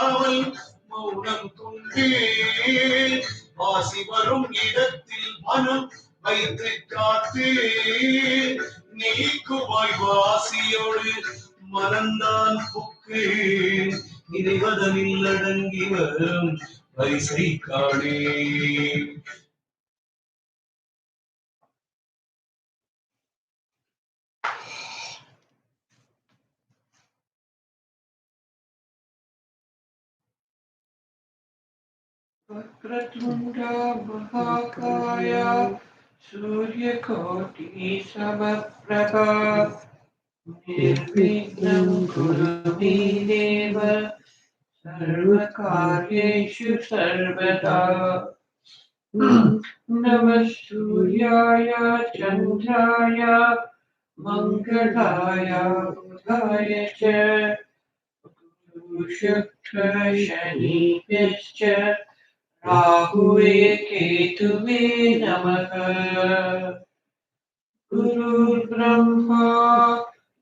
பேசாமல் மௌனம் கொண்டு வாசி வரும் இடத்தில் மனம் வைத்து காத்து நீக்குவாய் வாசியோடு மனந்தான் புக்கு இறைவதனில் அடங்கி வரும் பரிசை காணே. Vakratunda Mahakaya Surya Koti Samaprabha Nirvignam Kurume Deva Sarvakaryeshu Sarvada Namasurya Chandraya Mangalaya Budhaya Cha Shukra Shani Pischa Rahuve Ketuve Namaha. Gurur Brahma,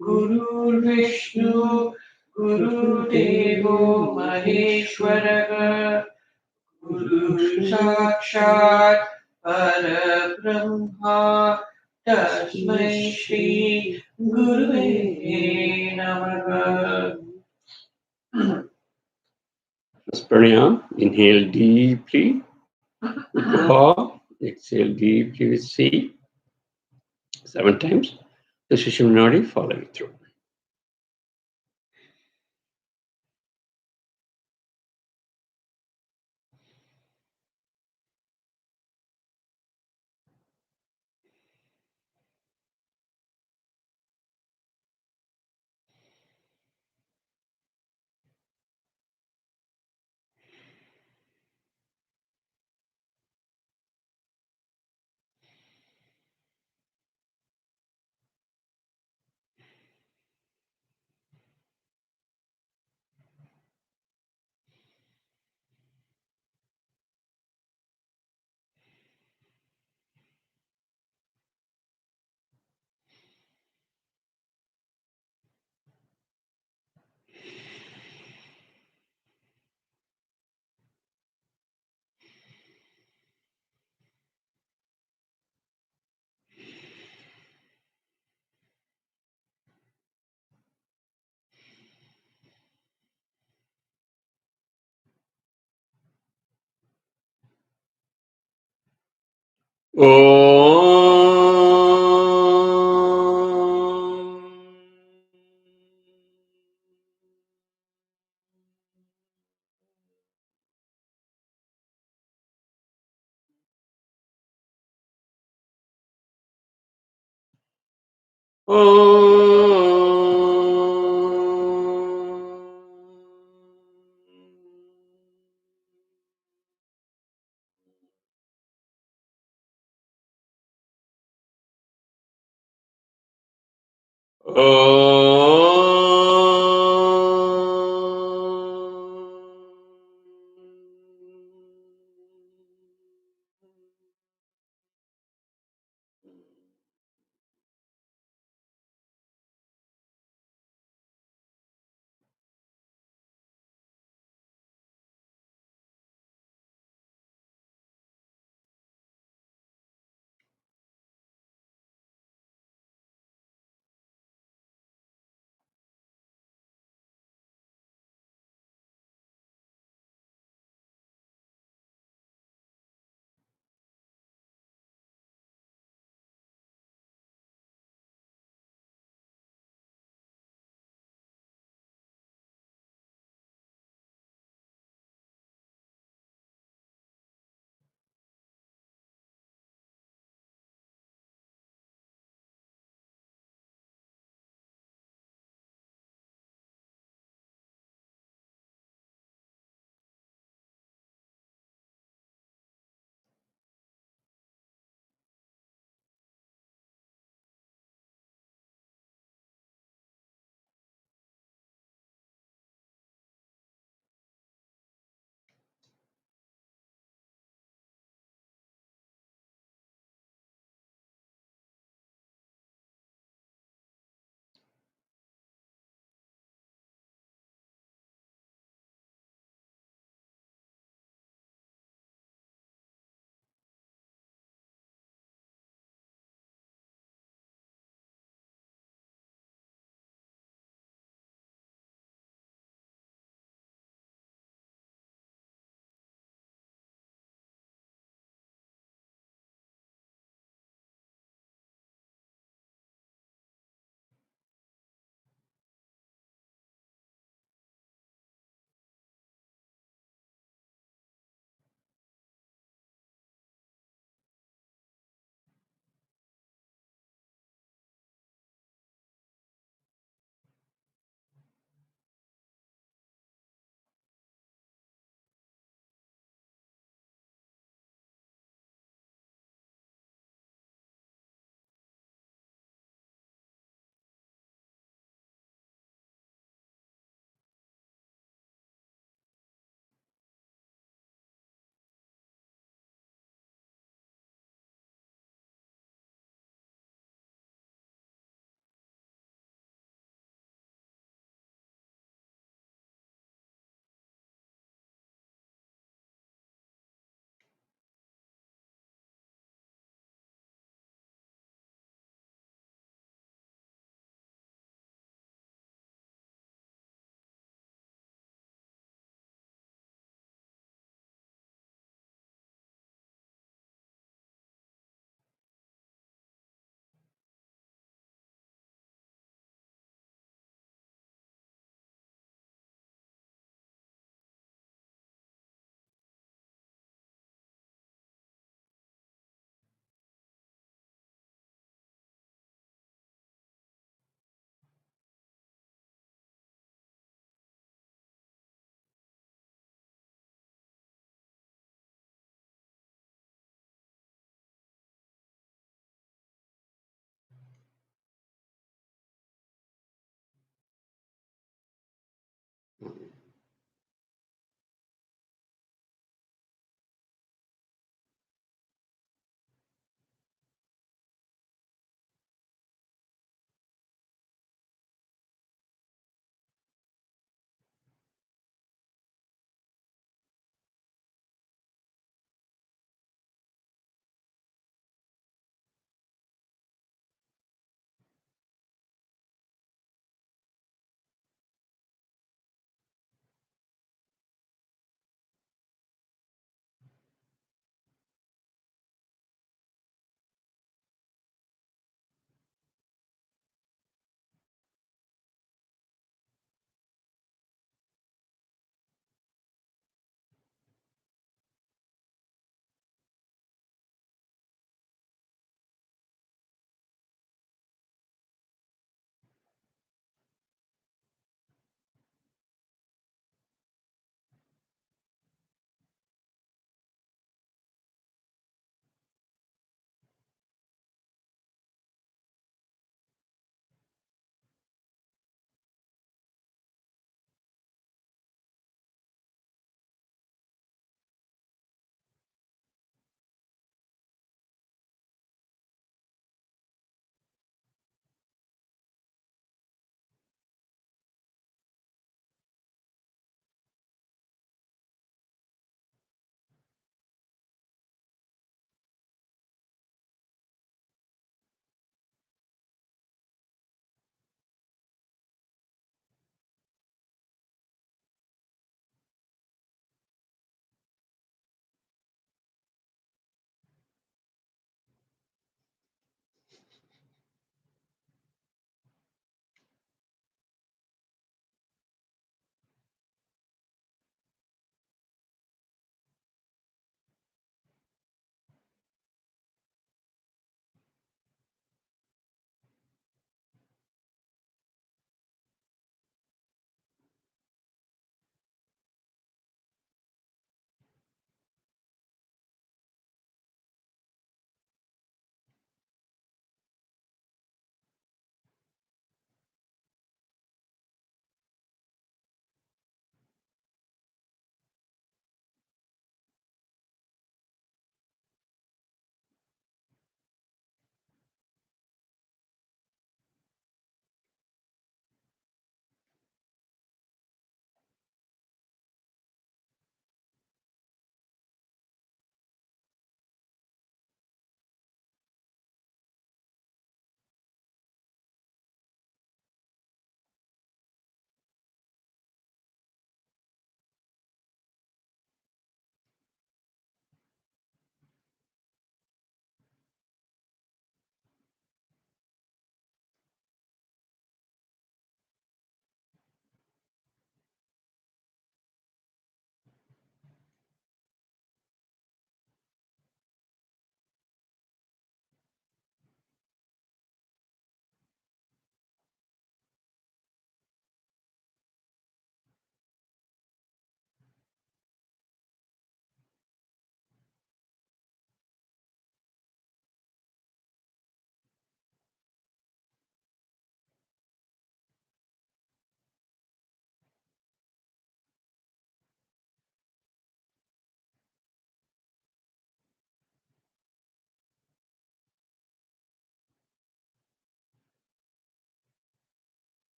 Gurur Vishnu, Guru Devo Maheshwaraha, Guru Sakshat Parabrahma, Tasmai Shri Guruve Namaha. Pranayam. Inhale deeply. Draw. Exhale deeply with C. 7 times. The Sushumna follow it through.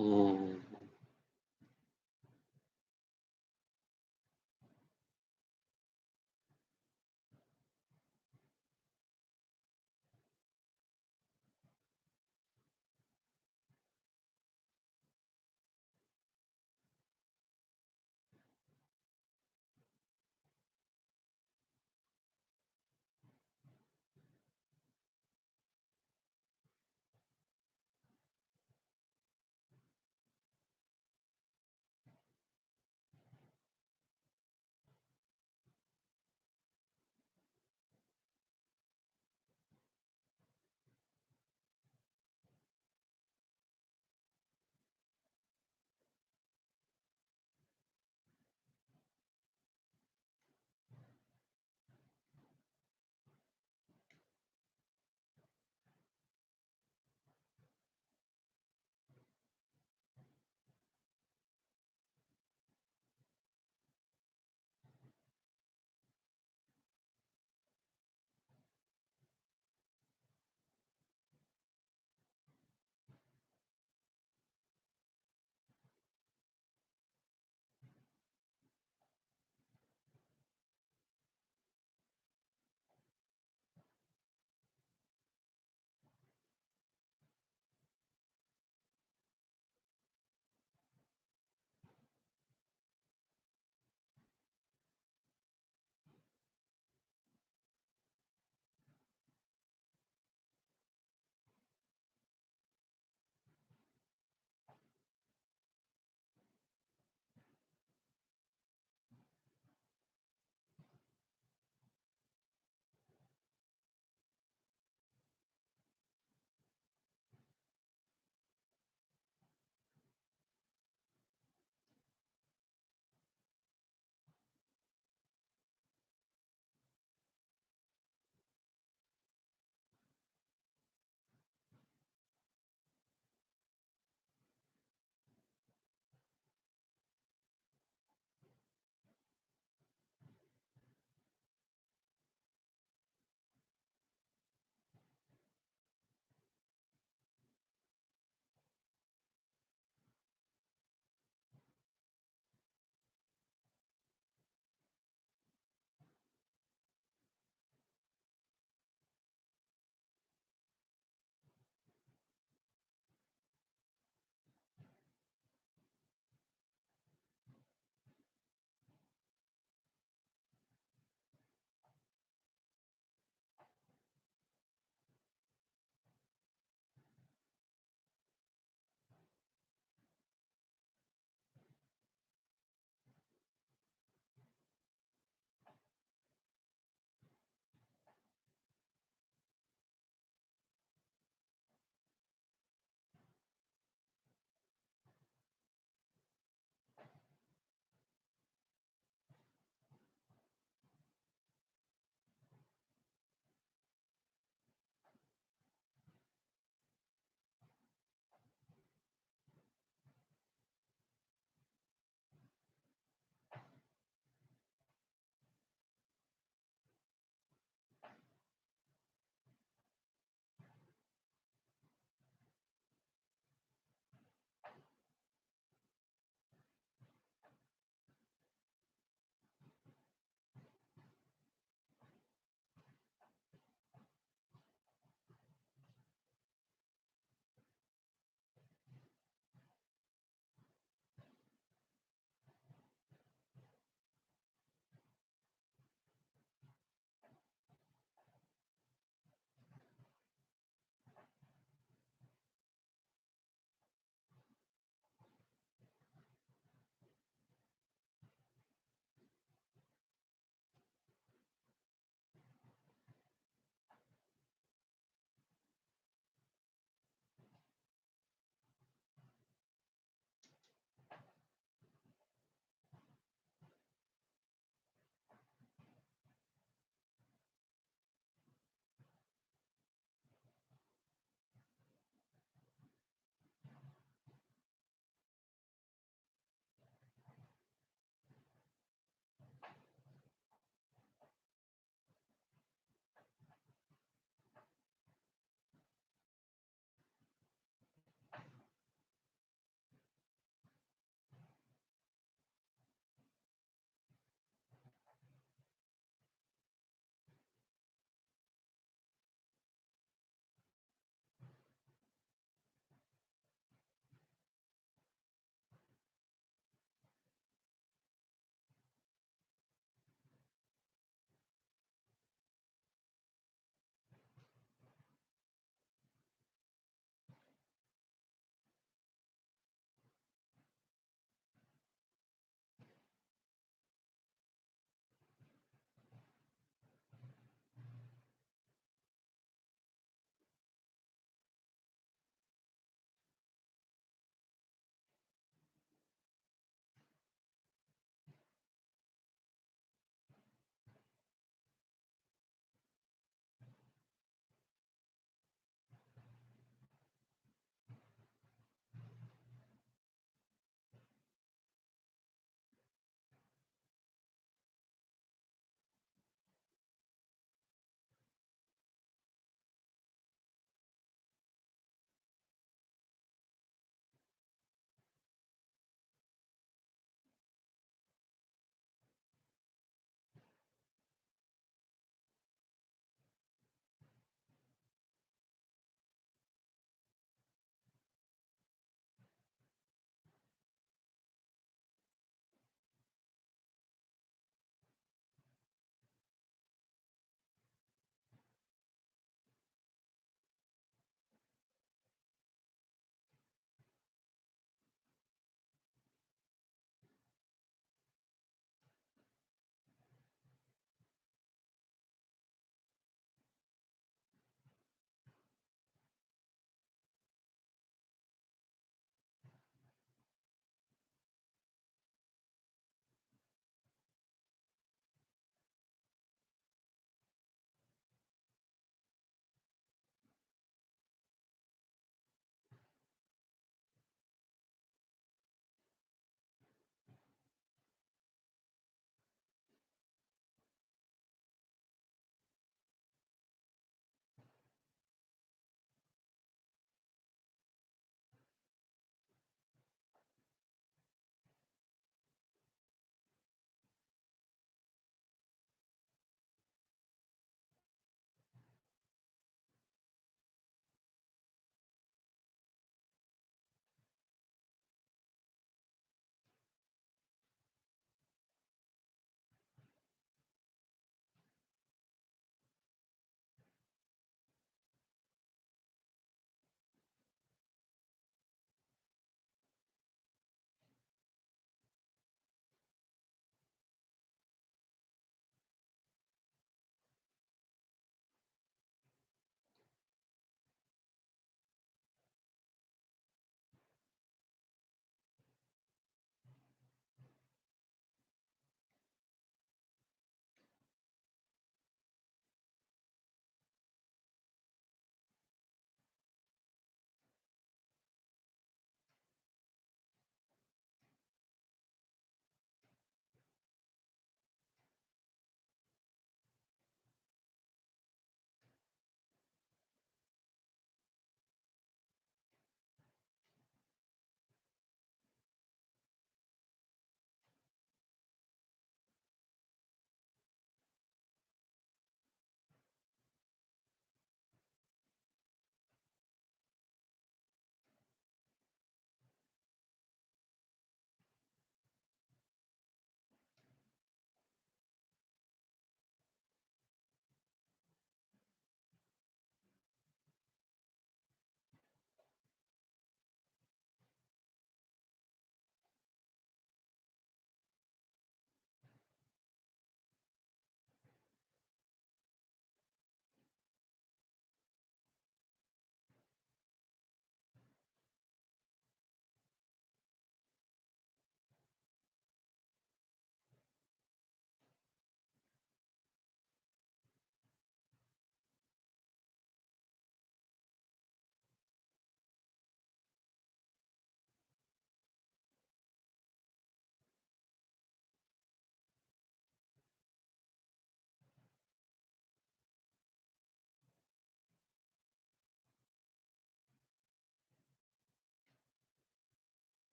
Mm.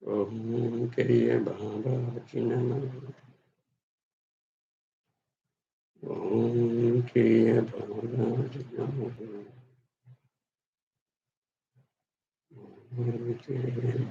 Om Kriya Babaji Namaha. Om Kriya Babaji Namaha. Om Kriya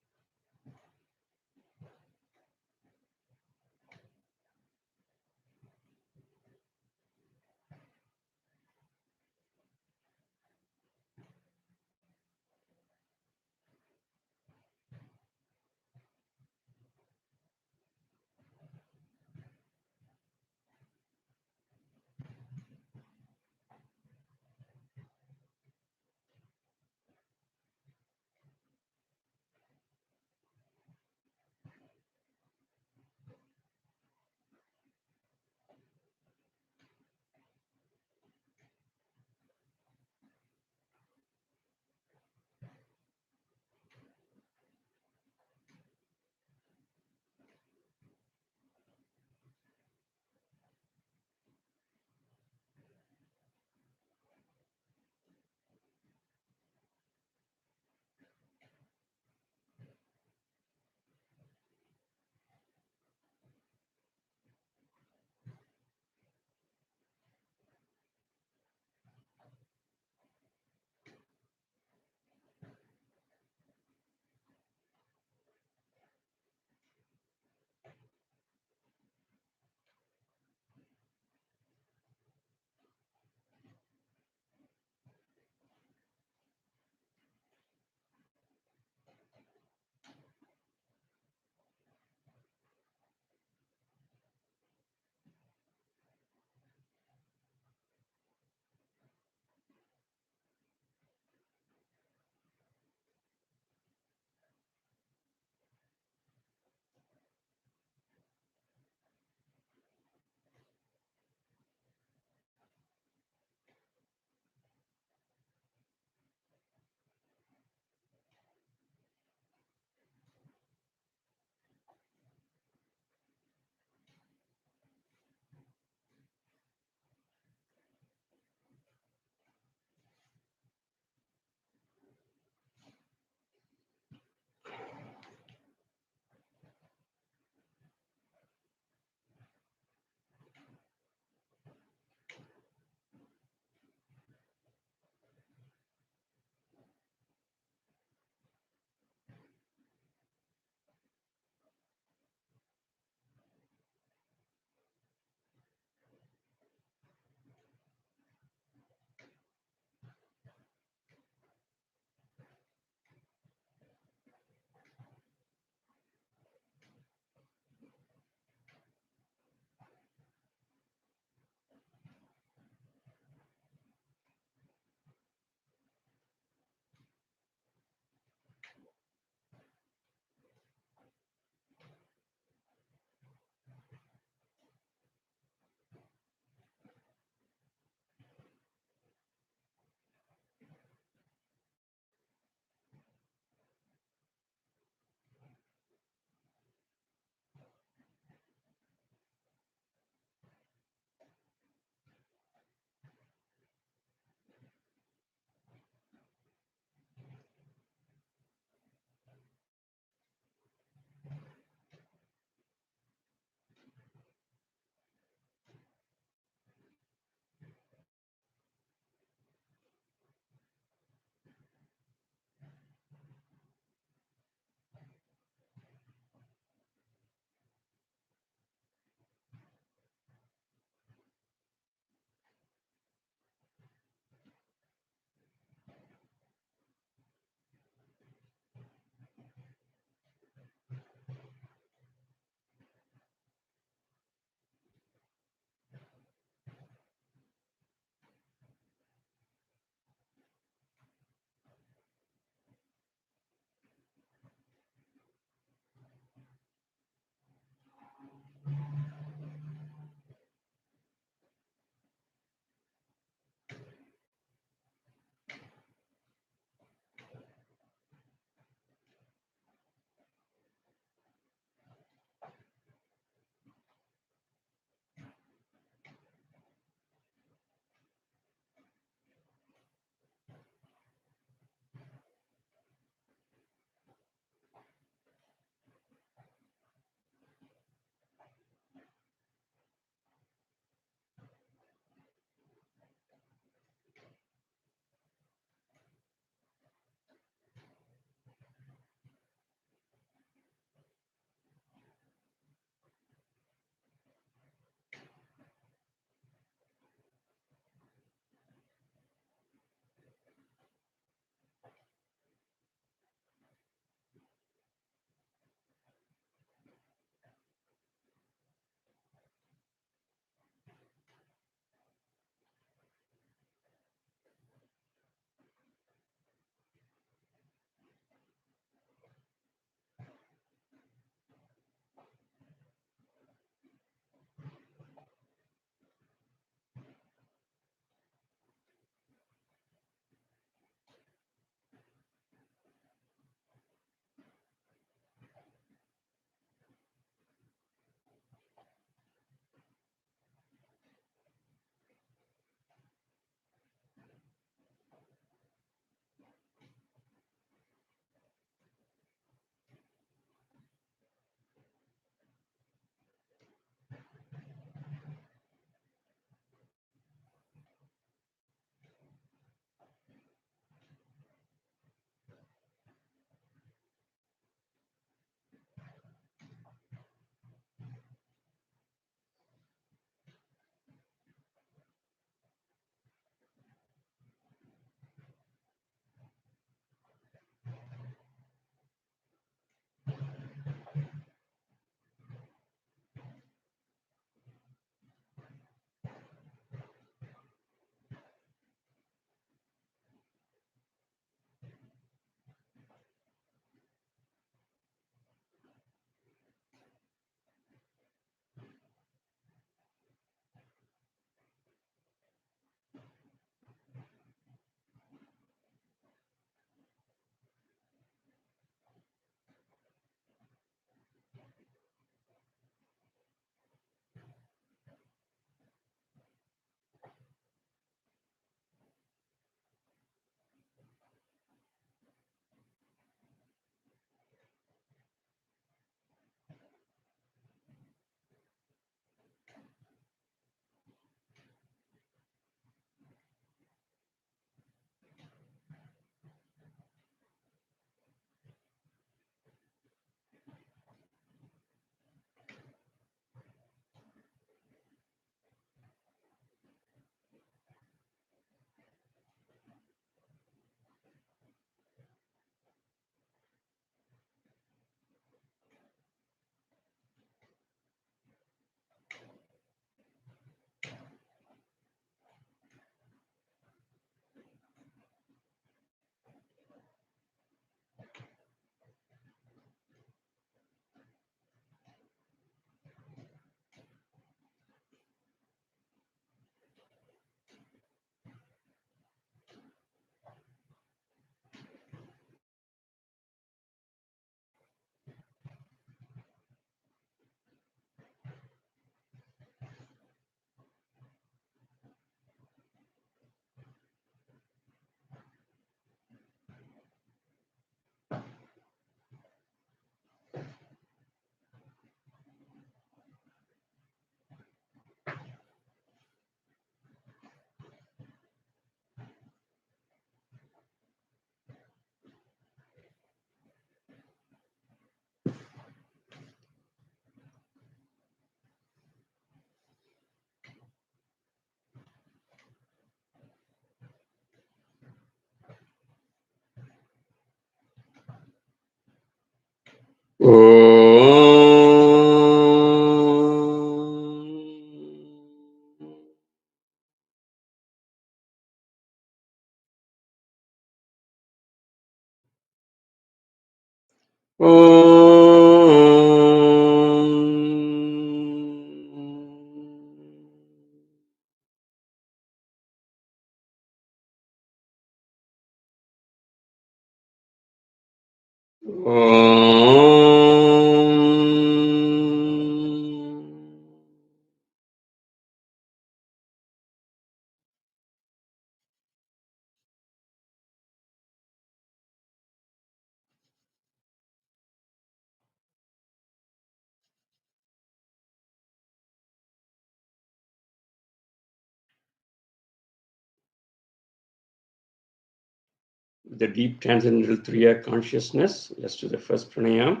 The deep transcendental Kriya consciousness. Let's do the first pranayama.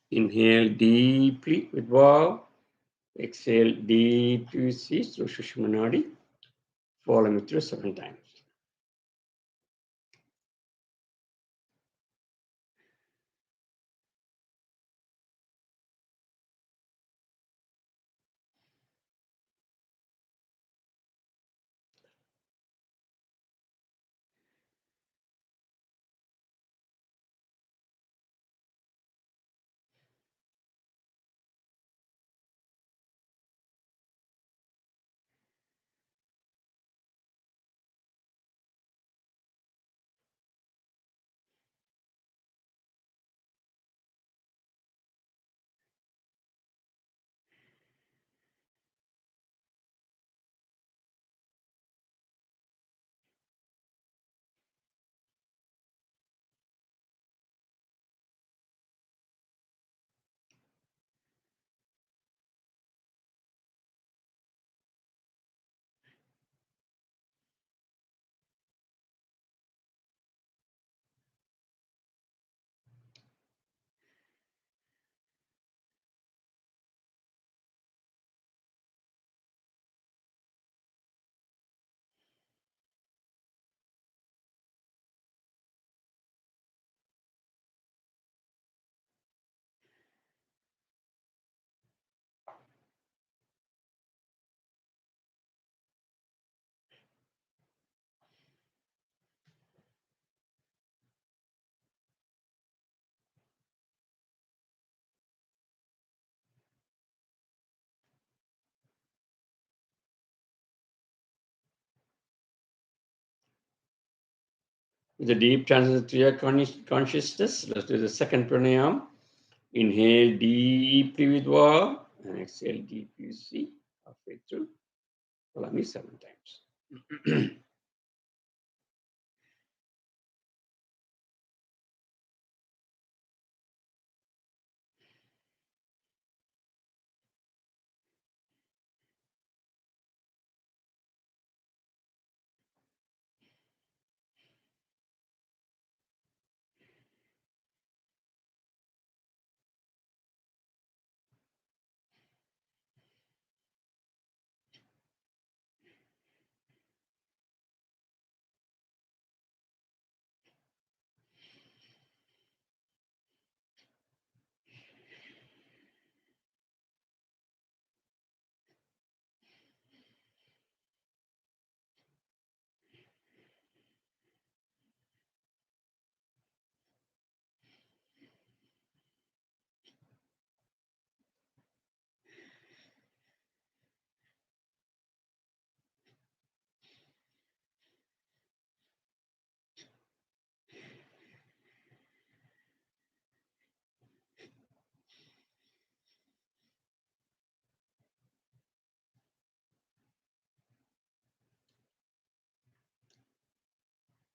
Inhale deeply with wow. Exhale deeply with C through Sushumna Nadi. Follow me through 7 times. With the deep transcendental Kriya consciousness, let's do the second pranayama. Inhale deeply with wow and exhale deeply with C. Halfway through. Follow me 7 times.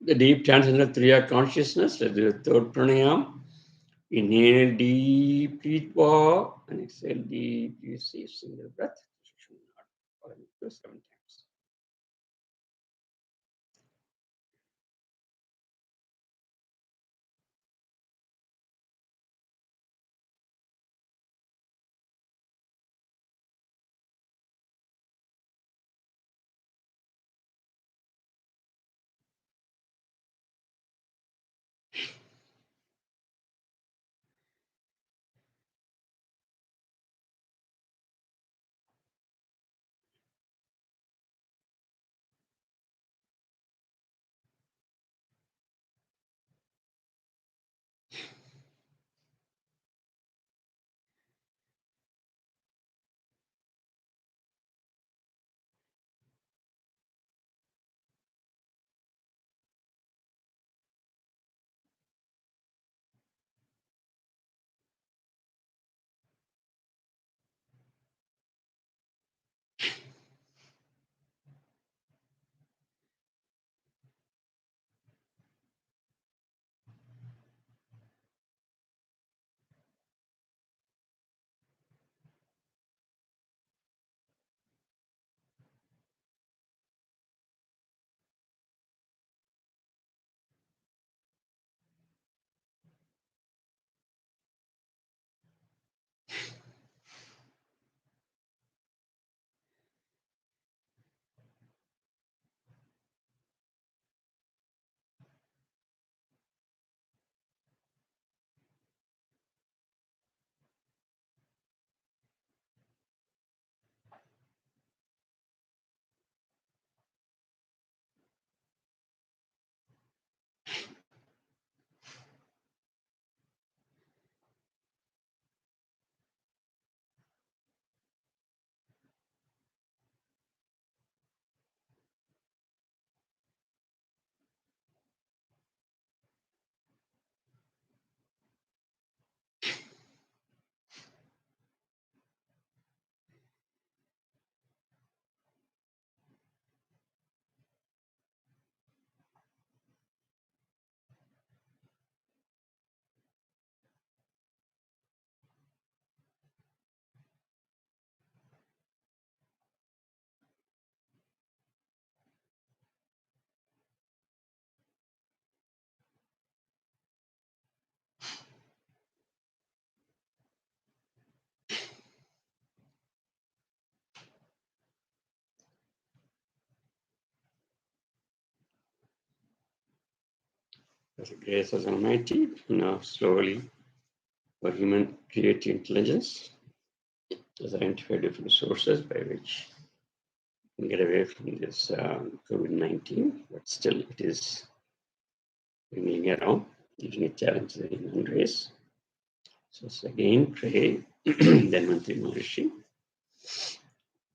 The deep transcendental Kriya consciousness, let's do the third pranayama. Inhale deeply with wow and exhale deeply with C. Single breath. Follow me through 7 times. By the grace of Almighty, now slowly, for human creative intelligence, has identified different sources by which we can get away from this COVID-19, but still it is bringing around, giving a challenge to the human race. So again, pray Dhanvantari Maharishi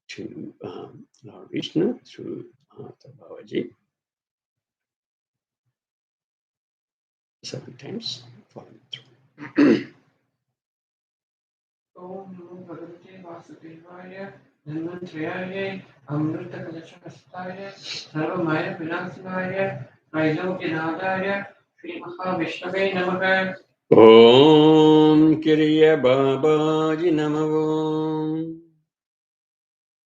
to Lord Vishnu through Babaji several times, following through. Om Namo Bhagavate Vasudevaya Dhanvantrayaya Amrita Kalachakastaya Sarvamaya Vinasaya Vaidogyanadaya Sri Mahavishnave Namaha. Om Kriya Babaji Namo.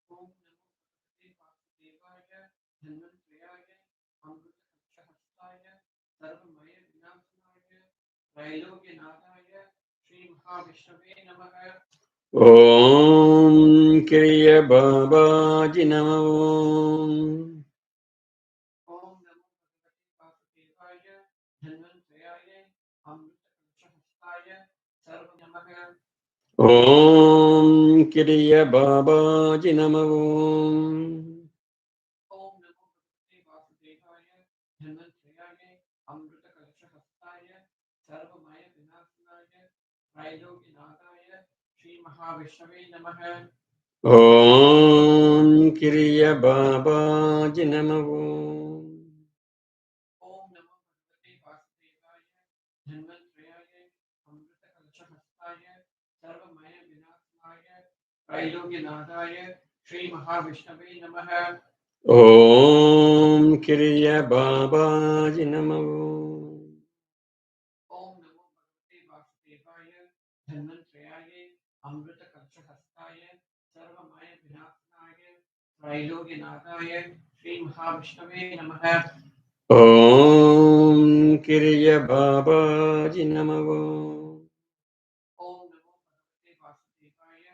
Om Namo Bhagavate Vasudevaya Dhanvantrayaya Amrita Kalachakastaya Sarvamaya Vinasaya Vaidogyanadaya Sri Mahavishnave Namaha. Om Kriya Babaji Namo. Om Namo Bhagavate Vasudevaya Dhanvantrayaya Amrita Kalachakastaya Sarvamaya Namaha. Om Kriya Babaji Namo. Om Namo Bhagavate Vasudevaya Dhanvantrayaya Amrita Kalachakastaya Sarvamaya Vinasaya Vaidogyanadaya Sri Mahavishnave Namaha. Om Kriya Babaji Namo. Om Namo Bhagavate Vasudevaya Dhanvantrayaya Amrita Kalachakastaya Sarvamaya Vinasaya Vaidogyanadaya Sri Mahavishnave Namaha. Om Kriya Babaji Namo. Om Namo Bhagavate Vasudevaya Dhanvantrayaya Amrita Kalachakastaya Sarvamaya Vinasaya Vaidogyanadaya Sri Mahavishnave Namaha. Om Kriya Babaji Namo. Om Namo Bhagavate Vasudevaya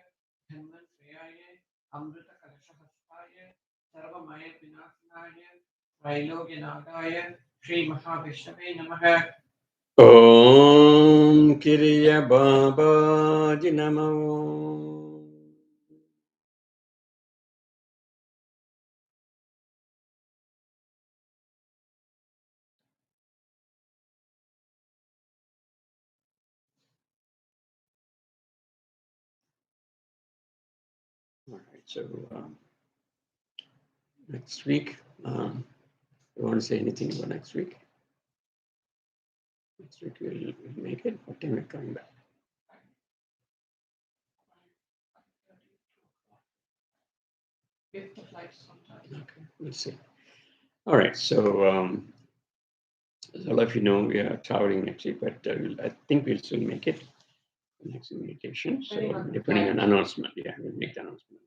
Dhanvantrayaya Amrita Kalachakastaya Sarvamaya Vinasaya Vaidogyanadaya Sri Mahavishnave Namaha. Om Kriya Babaji Namo. All right, so next week, you want to say anything about next week? Next week we'll make it. What time we're coming back? If the flight sometime. Okay, we'll see. All right, so as all of you know, we are traveling next week, but I think we'll still make it next meditation. So depending on announcement, yeah, we'll make the announcement.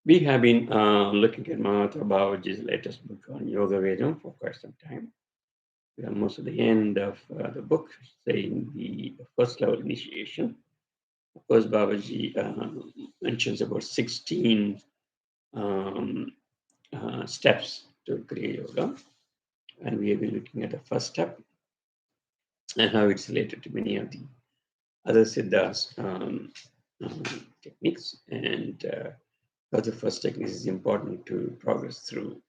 We have been looking at Mahatma Babaji's latest book on Yoga Vedam for quite some time. We are almost at the end of the book, saying the first level initiation. Of course, Babaji mentions about 16 steps to Kriya Yoga. And we have been looking at the first step and how it's related to many of the other Siddhas techniques, and how the first technique is important to progress through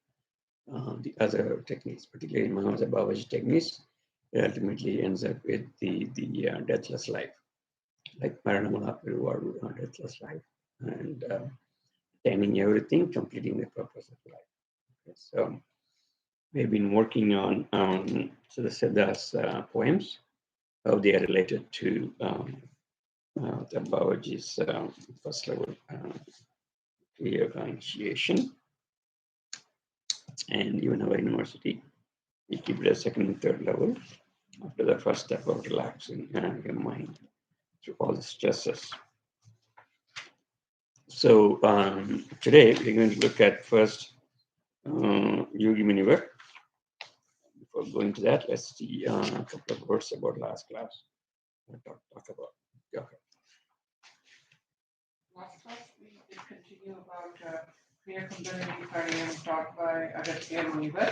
the other techniques, particularly Maharaja Babaji techniques. It ultimately ends up with the deathless life, like Maranamala Peruvaru, deathless life, and attaining everything, completing the purpose of life. Okay, so we've been working on so the Siddhas poems, how they are related to the Babaji's first level Kriya Yoga initiation, and even our university, we keep it a second and third level after the first step of relaxing your mind through all the stresses. So today we're going to look at first Yugi Munivar. Before going to that, let's see a couple of words about last class. Talk about yoga. Last class we did continue about Kriya Yoga taught by Agastya Munivar.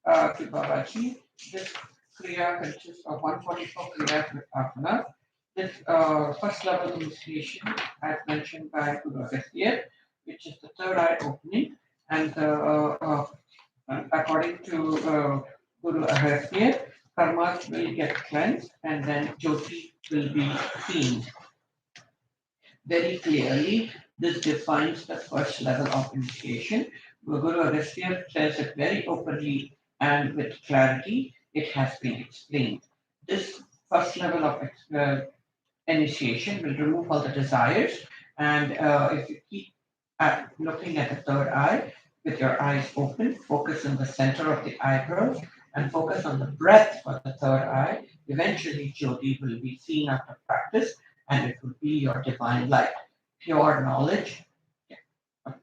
to Babaji. This Kriya consists of 144 Kriyas with Asana. This first level initiation, as mentioned by Guru Agastya, which is the third eye opening, and according to Guru Agastya, karmas will get cleansed, and then Jyoti will be seen very clearly. This defines the first level of initiation. Guru Agastya says it very openly and with clarity. It has been explained. This first level of initiation will remove all the desires, and if you keep looking at the third eye with your eyes open, focus in the center of the eyebrows, and focus on the breath for the third eye. Eventually, Jyoti will be seen after practice, and it will be your divine light. Pure knowledge,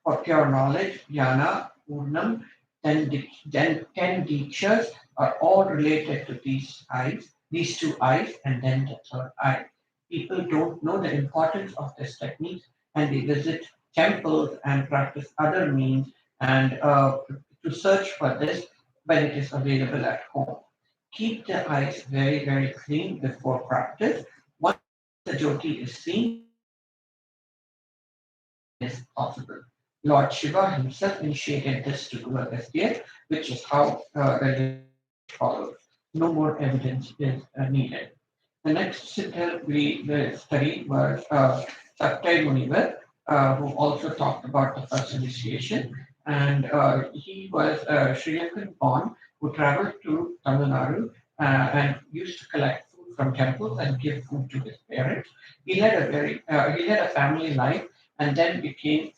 for pure knowledge, jnana, purnam, 10 dikshas are all related to these eyes, these two eyes, and then the third eye. People don't know the importance of this technique, and they visit temples and practice other means and to search for this when it is available at home. Keep the eyes very, very clean before practice. Once the Jyoti is seen, is possible. Lord Shiva himself initiated this to Guru Agastya, which is how the follows. No more evidence is needed. The next siddha we studied was Satyai Munivar, who also talked about the first initiation. And he was a Sri Lankan born who traveled to Tamil Nadu and used to collect food from temples and give food to his parents. He led a family life and then became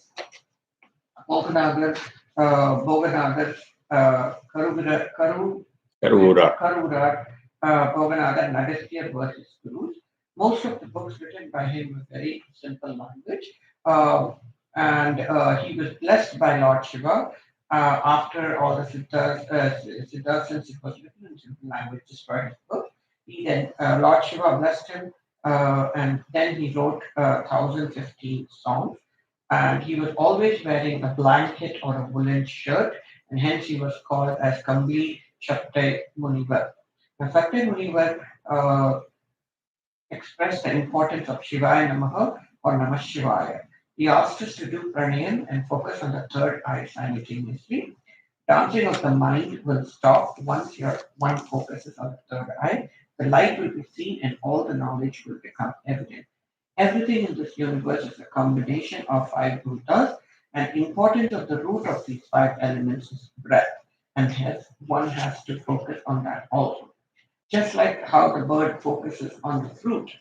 Boganagar, Boganagar, Karura. Karura, Boganagar, and Agastya were his gurus. Most of the books written by him were very simple language, and he was blessed by Lord Shiva after all the siddhas, since it was written in simple language, destroyed his book. He then Lord Shiva blessed him, and then he wrote 1015 songs, and he was always wearing a blanket or a woolen shirt, and hence he was called as Kambli Shakti Munivar. Now, Shakti Munivar expressed the importance of Shivaya Namaha or Namah Shivaya. He asked us to do pranayam and focus on the third eye simultaneously. Dancing of the mind will stop once your one focuses on the third eye. The light will be seen and all the knowledge will become evident. Everything in this universe is a combination of five bhutas, and important of the root of these five elements is breath, and hence one has to focus on that also. Just like how the bird focuses on the fruit,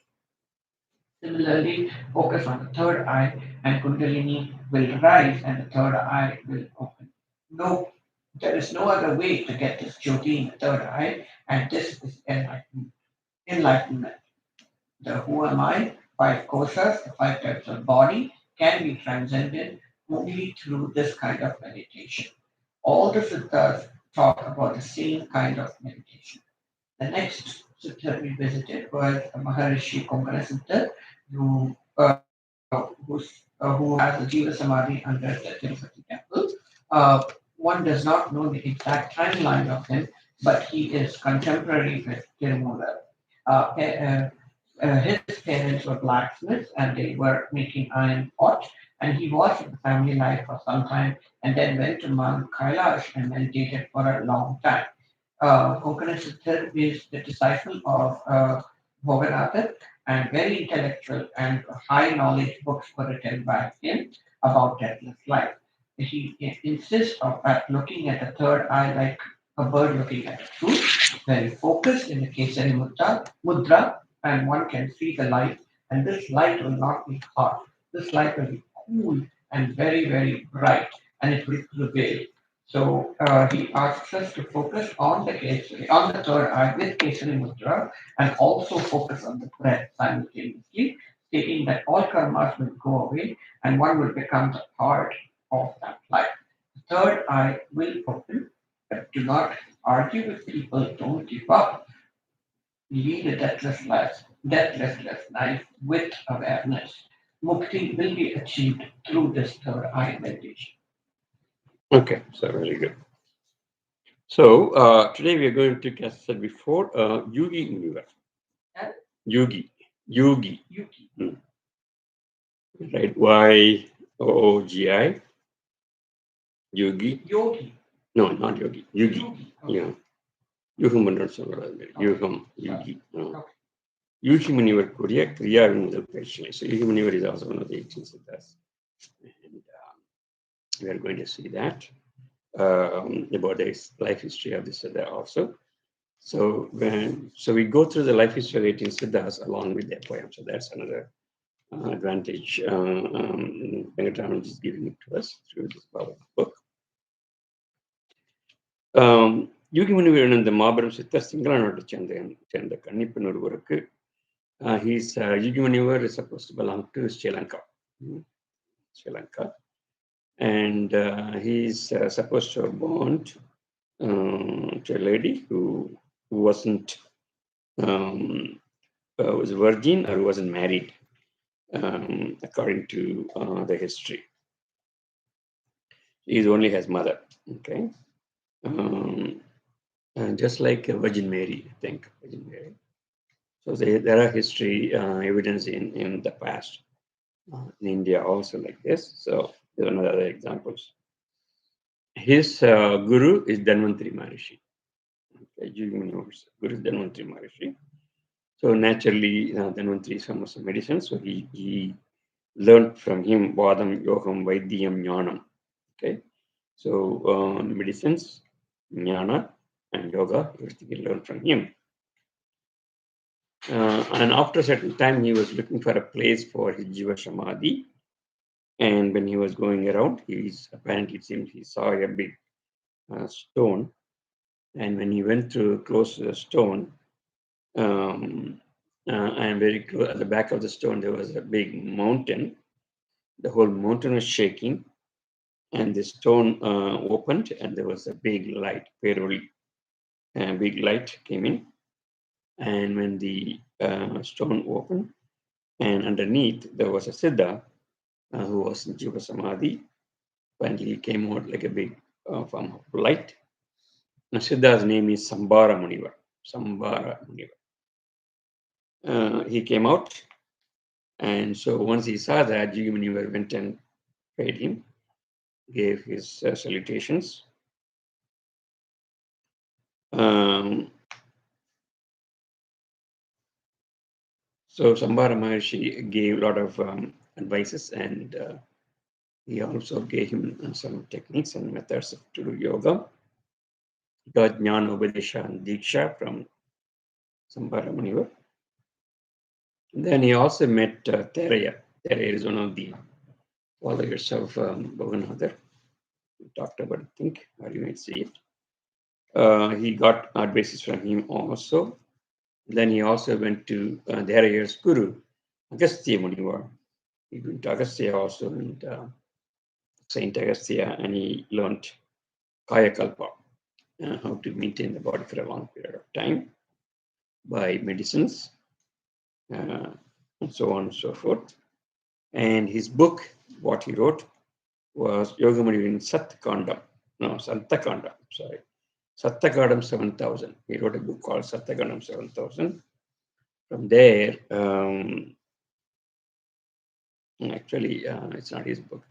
similarly focus on the third eye, and Kundalini will rise and the third eye will open. No, there is no other way to get this Jyoti in the third eye, and this is enlightenment. Enlightenment. The who am I, five kosas, the five types of body, can be transcended only through this kind of meditation. All the suttas talk about the same kind of meditation. The next sutta we visited was Maharishi Konkana Sutta, who, who has a Jiva Samadhi under the Tirupati temple. One does not know the exact timeline of him, but he is contemporary with Tirumala. His parents were blacksmiths and they were making iron pots, and he was in the family life for some time and then went to Mount Kailash and meditated for a long time. Konkana Siddhar is the disciple of Bhoganatha, and very intellectual and high knowledge books were written by him about deathless life. He insists of looking at the third eye like a bird looking at a fruit, very focused in the Kesari Mudra, and one can see the light, and this light will not be hot. This light will be cool and very, very bright, and it will prevail. So he asks us to focus on the Kesari, on the third eye with Kesari Mudra, and also focus on the breath simultaneously, stating that all karmas will go away and one will become the part of that life. The third eye will open, but do not argue with people, don't give up. Lead a deathless life with awareness. Mukti will be achieved through this third eye meditation. Okay, so very good. So today we are going to, as I said before, Yugi universe. Yugi. Yugi. Right? Y-O-O-G-I. Yugi. Yogi. No, not Yogi. Yugi. Okay. Yeah. Yuhum and Yuhum. Yugi. No. Yugi Munivar Korea, Kriya Yoga patient. So Yugi Munivar is also one of the 18 siddhas. And we are going to see that about the life history of the siddha also. So we go through the life history of 18 siddhas along with their poem. So that's another advantage Venkataraman is giving it to us through this book. Yugi Munivar இந்த மாபெரும் சித்தர் சிங்கள நாட்டை சேர்ந்த கன்னிப்பெண் ஒருவருக்கு Yugi Munivar is supposed to belong to Sri Lanka. And he's supposed to have born to a lady who wasn't was a virgin or wasn't married, according to the history. He only has mother, okay, and just like Virgin Mary, I think Virgin Mary. So there are history evidence in the past in India also like this. So there are other examples. His guru is Dhanvantari Maharishi. Okay, Guru is Dhanvantari Maharishi. So naturally, Dhanvantari is famous for medicine. So he learned from him Vadam, Yogam, Vaidyam, Jnanam. Okay, so medicines, Jnana, and Yoga, everything he learned from him. And after a certain time, he was looking for a place for his Jiva Samadhi. And when he was going around, apparently it seems he saw a big stone. And when he went to close to the stone, and very close at the back of the stone, there was a big mountain. The whole mountain was shaking, and the stone opened, and there was a big light, big light came in. And when the stone opened, and underneath there was a siddha who was in Jiva Samadhi. Finally, he came out like a big form of light. The siddha's name is Sambara Munivar. He came out, and so once he saw that, Yugi Munivar went and paid him, gave his salutations. So Sambara Maharshi gave a lot of advices, and he also gave him some techniques and methods to do yoga. He got Jnana, Upadesha, and Diksha from Sambara Munivar. Then he also met Theraiyar. Theraiyar is one of the followers of Bhavanatha. We talked about it, I think, or you might see it. He got advices from him also. Then he also went to Theraiyar's guru, Agastya Munivar. He went to Agastya also, and Saint Agastya, and he learned Kaya Kalpa, how to maintain the body for a long period of time by medicines, and so on and so forth. And his book, what he wrote, was Yogamuni in Sattakandam, sorry. Sattakandam 7000. He wrote a book called Sattakandam 7000. From there, actually, it's not his book.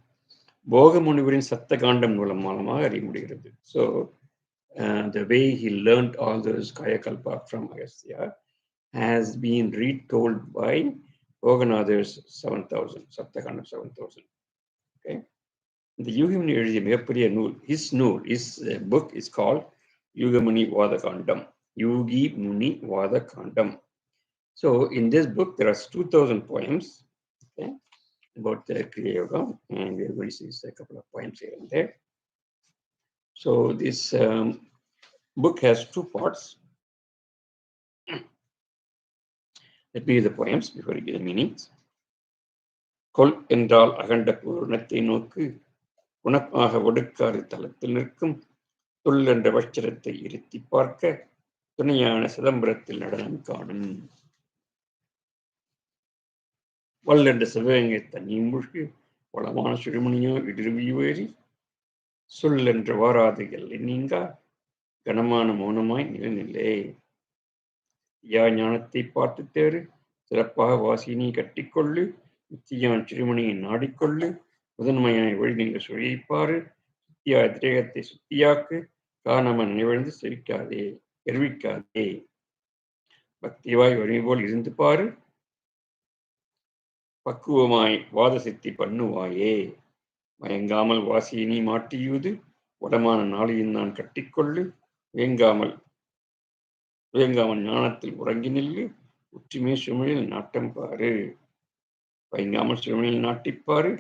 Bogamunivarin Sattakandam மூலமாக அறிய முடிகிறது. So the way he learned all those Kaya Kalpa from Agastya has been retold by Boganathar's 7000, Sattakandam 7000. Okay. The Yugamuni எழுதிய மிகப்பெரிய நூல், his book is called Yugamuni Vadakandam. Yugi Muni Vadakandam. So in this book, there are 2000 poems, okay, about the Kriya Yoga, and we are going to see a couple of poems here and there. So this book has two parts. Let me read the poems before you get the meanings. Kol என்றால் அகண்ட பூர்ணத்தை நோக்கு உனக்காக ஒடுக்காறு தளத்தில் நிற்கும் துள் என்ற வட்சரத்தை இருத்தி பார்க்க துணையான சிதம்பரத்தில் நடனம் காணும் வல்லென்ற சிவகங்கை தண்ணீர் மூழ்கி வளமான சுடுமணியோ இடிருவியேறி சொல்லென்ற வாராது எல்லை நீங்கா கனமான மௌனமாய் நிலைநில்லே. யா ஞானத்தை பார்த்து தேறு, சிறப்பாக வாசினி கட்டிக்கொள்ளு, நித்தியான் சிறுமணியை நாடிக்கொள்ளு, முதன்மையாய் ஒழுகின்ற சுழிப்பாரு, சுத்தியா திரேகத்தை சுத்தியாக்கு, காரணமன் நினைவழிந்து செவிக்காதே, எருவிக்காதே. பக்திவாய் வறுமை போல் இருந்து பாரு, பக்குவமாய் வாத சித்தி பண்ணுவாயே. மயங்காமல் வாசியினி மாட்டியூது, வடமான நாளையும் நான் கட்டிக்கொள்ளு, வேங்காமல் ஞானத்தில் உறங்கி நில்லு, உற்றுமே சுமழில் நாட்டம் பாரு. பயங்காமல் சுமழில் நாட்டிப்பாரு,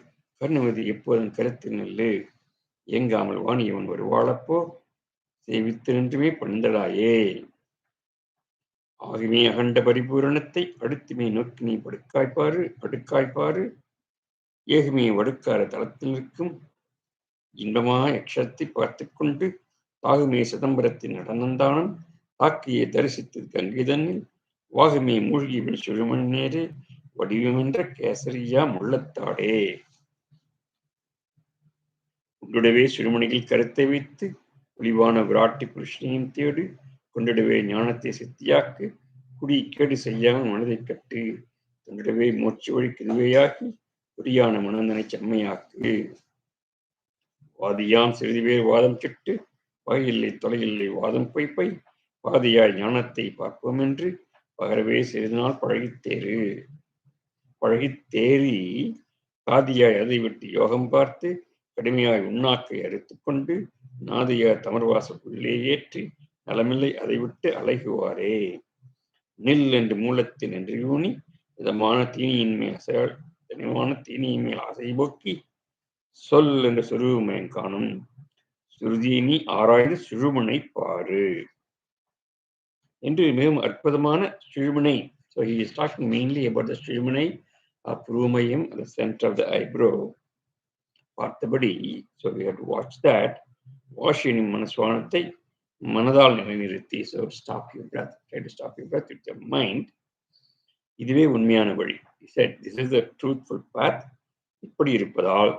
கருணுமதி எப்போதும் கருத்து நெல்லு. இயங்காமல் வாணியவன் வருவாளப்போ, சேவித்து நின்றுமே பணிந்தலாயே. ஆகவே அகண்ட பரிபூரணத்தை அடுத்துமே நோக்கி நீ அடுக்காய்ப்பாரு, ஏகுமே வடுக்கார தளத்தில் நிற்கும் இன்பமா யக்ஷத்தை பார்த்து கொண்டு, தாகுமே சிதம்பரத்தின் நடனந்தானம் தாக்கியை தரிசித்து கங்கைதன்னில், வாகுமே மூழ்கிவின் சுழுமண் நேரே, வடிவமென்ற கேசரியா முள்ளத்தாடே. உன்னுடவே சுழுமணியில் கருத்தை வைத்து, ஒளிவான விராட்டி புருஷனையும் தேடு, கொண்டிடவே ஞானத்தை சித்தியாக்கு, குடி கேடு செய்யாமல் மனதை கட்டு, தன்னிடவே மூச்சு வழி கிருவையாக்கி, குறியான மனந்தனை செம்மையாக்கு. வாதியாம் சிறிது பேர் வாதம் கெட்டு, வகையில்லை தொலையில்லை வாதம் பொய்ப்பை, பாதியாய் ஞானத்தை பார்ப்போம் என்று பகரவே சிறிது நாள் பழகித்தேறி, காதியாய் அதை விட்டு யோகம் பார்த்து, கடுமையாய் உண்ணாக்கை அறுத்து கொண்டு, நாதியார் தமர்வாசப்புள்ளே ஏற்றி, நலமில்லை அதை விட்டு அலைகுவாரே. நில் என்று மூலத்தில் என்று யூனி, இதமான தீனியின் மேல் ஆசை போக்கி, சொல் என்ற சுருவமயம் காணும், சுருதியினி ஆராய்ந்து சுழுமனை பாரு என்று மிகவும் அற்புதமான சுழுமனை. So he is talking mainly about the சுழுமனை of புருவமயம் at the center of the eyebrow. பார்த்தபடி, so we have to watch that. வாஷினின் மனசுவானத்தை மனதால் நிலைநிறுத்தி, so stop your breath, try to stop your breath with your mind. இதுவே உண்மையான வழி. He said this is the truthful path. இப்படி இருப்பதால்,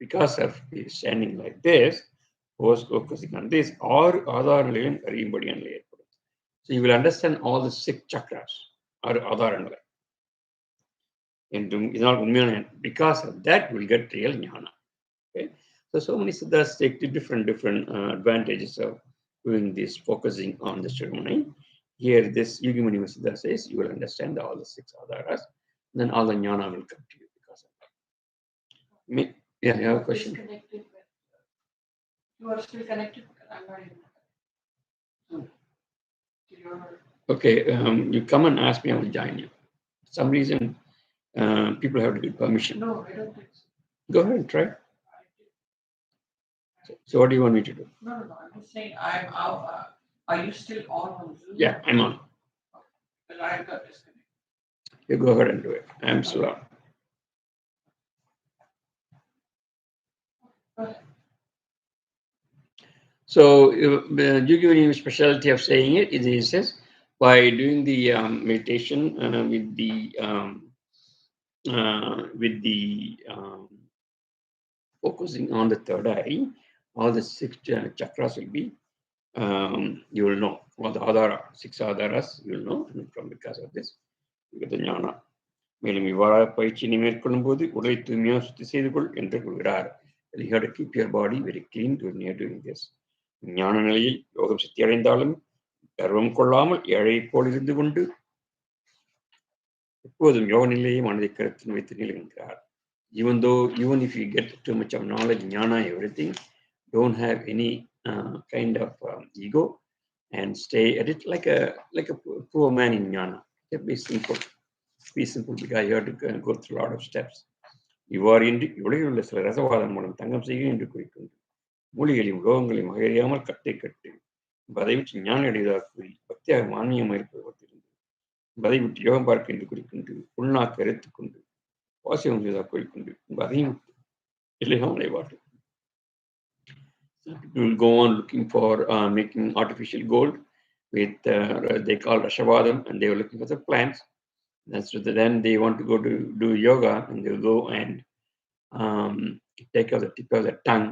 because of standing like this, focusing on this, ஆறு ஆதார நிலையும் அறியும்படியான நிலை ஏற்படும். So you will understand all the 6 chakras, ஆறு ஆதார நிலை என்றும் இதனால் உண்மையான, because of that you will get real Gnana. Okay, so many siddhas take the different advantages of doing this, focusing on the ceremony. Here this Yugi Muni Siddha says you will understand all the 6 adharas, then all the jnana will come to you because of that. Yeah, you have a question? You are still connected because I'm not even okay, you come and ask me, I will join you. For some reason, people have to get permission. No, I don't think so. Go ahead and try. So what do you want me to do? No, I'm just saying I'm out. Are you still on Zoom? Yeah, I'm on. Because I got disconnected. You go ahead and do it. I'm still on. Go ahead. So Yugi Muni specialty of saying it is, he says, by doing the meditation with the focusing on the third eye, all the 6 chakras will be, you will know all the adhara, 6 adharas you will know, and from because of this you get the jnana. மேலும் இவ்வாறாக பயிற்சியினை மேற்கொள்ளும் போது உடலை தூய்மையாக சுத்தி செய்து கொள் என்று கூறுகிறார். You have to keep your body very clean when you are doing this. ஞான நிலையில் யோகம் சித்தி அடைந்தாலும் கர்வம் கொள்ளாமல் ஏழை போல் இருந்து கொண்டு எப்போதும் யோக நிலையை மனதை கருத்தில் வைத்து நிலைகின்றார். Even if you get too much of knowledge, jnana, everything, don't have any kind of ego and stay at it like a poor man in jnana. Be simple because you have to go through a lot of steps. இவ்வாறு இன்றி உலகில் உள்ள சில ரசவாதம் மூலம் தங்கம் செய்க என்று குறிக்கொண்டு மூலிகளையும் ரோகங்களையும் மகிழியாமல் கட்டை கட்டு அதை விட்டு ஞான அடைவதாக கூறி பக்தியாக மான்மியமாக இருப்பது ஒத்திருந்து அதை விட்டு யோகம் பார்க்க என்று குறிக்கொண்டு உள்நாக்கு அறுத்துக்கொண்டு வாசியம் செய்வதாக கூறிக்கொண்டு அதையும் இல்லையாமல் அடைவார்கள். People will go on looking for making artificial gold with they call Rashavadam, and they were looking for the plants. That's what then they want to go to do yoga, and they'll go and take out the tip of the tongue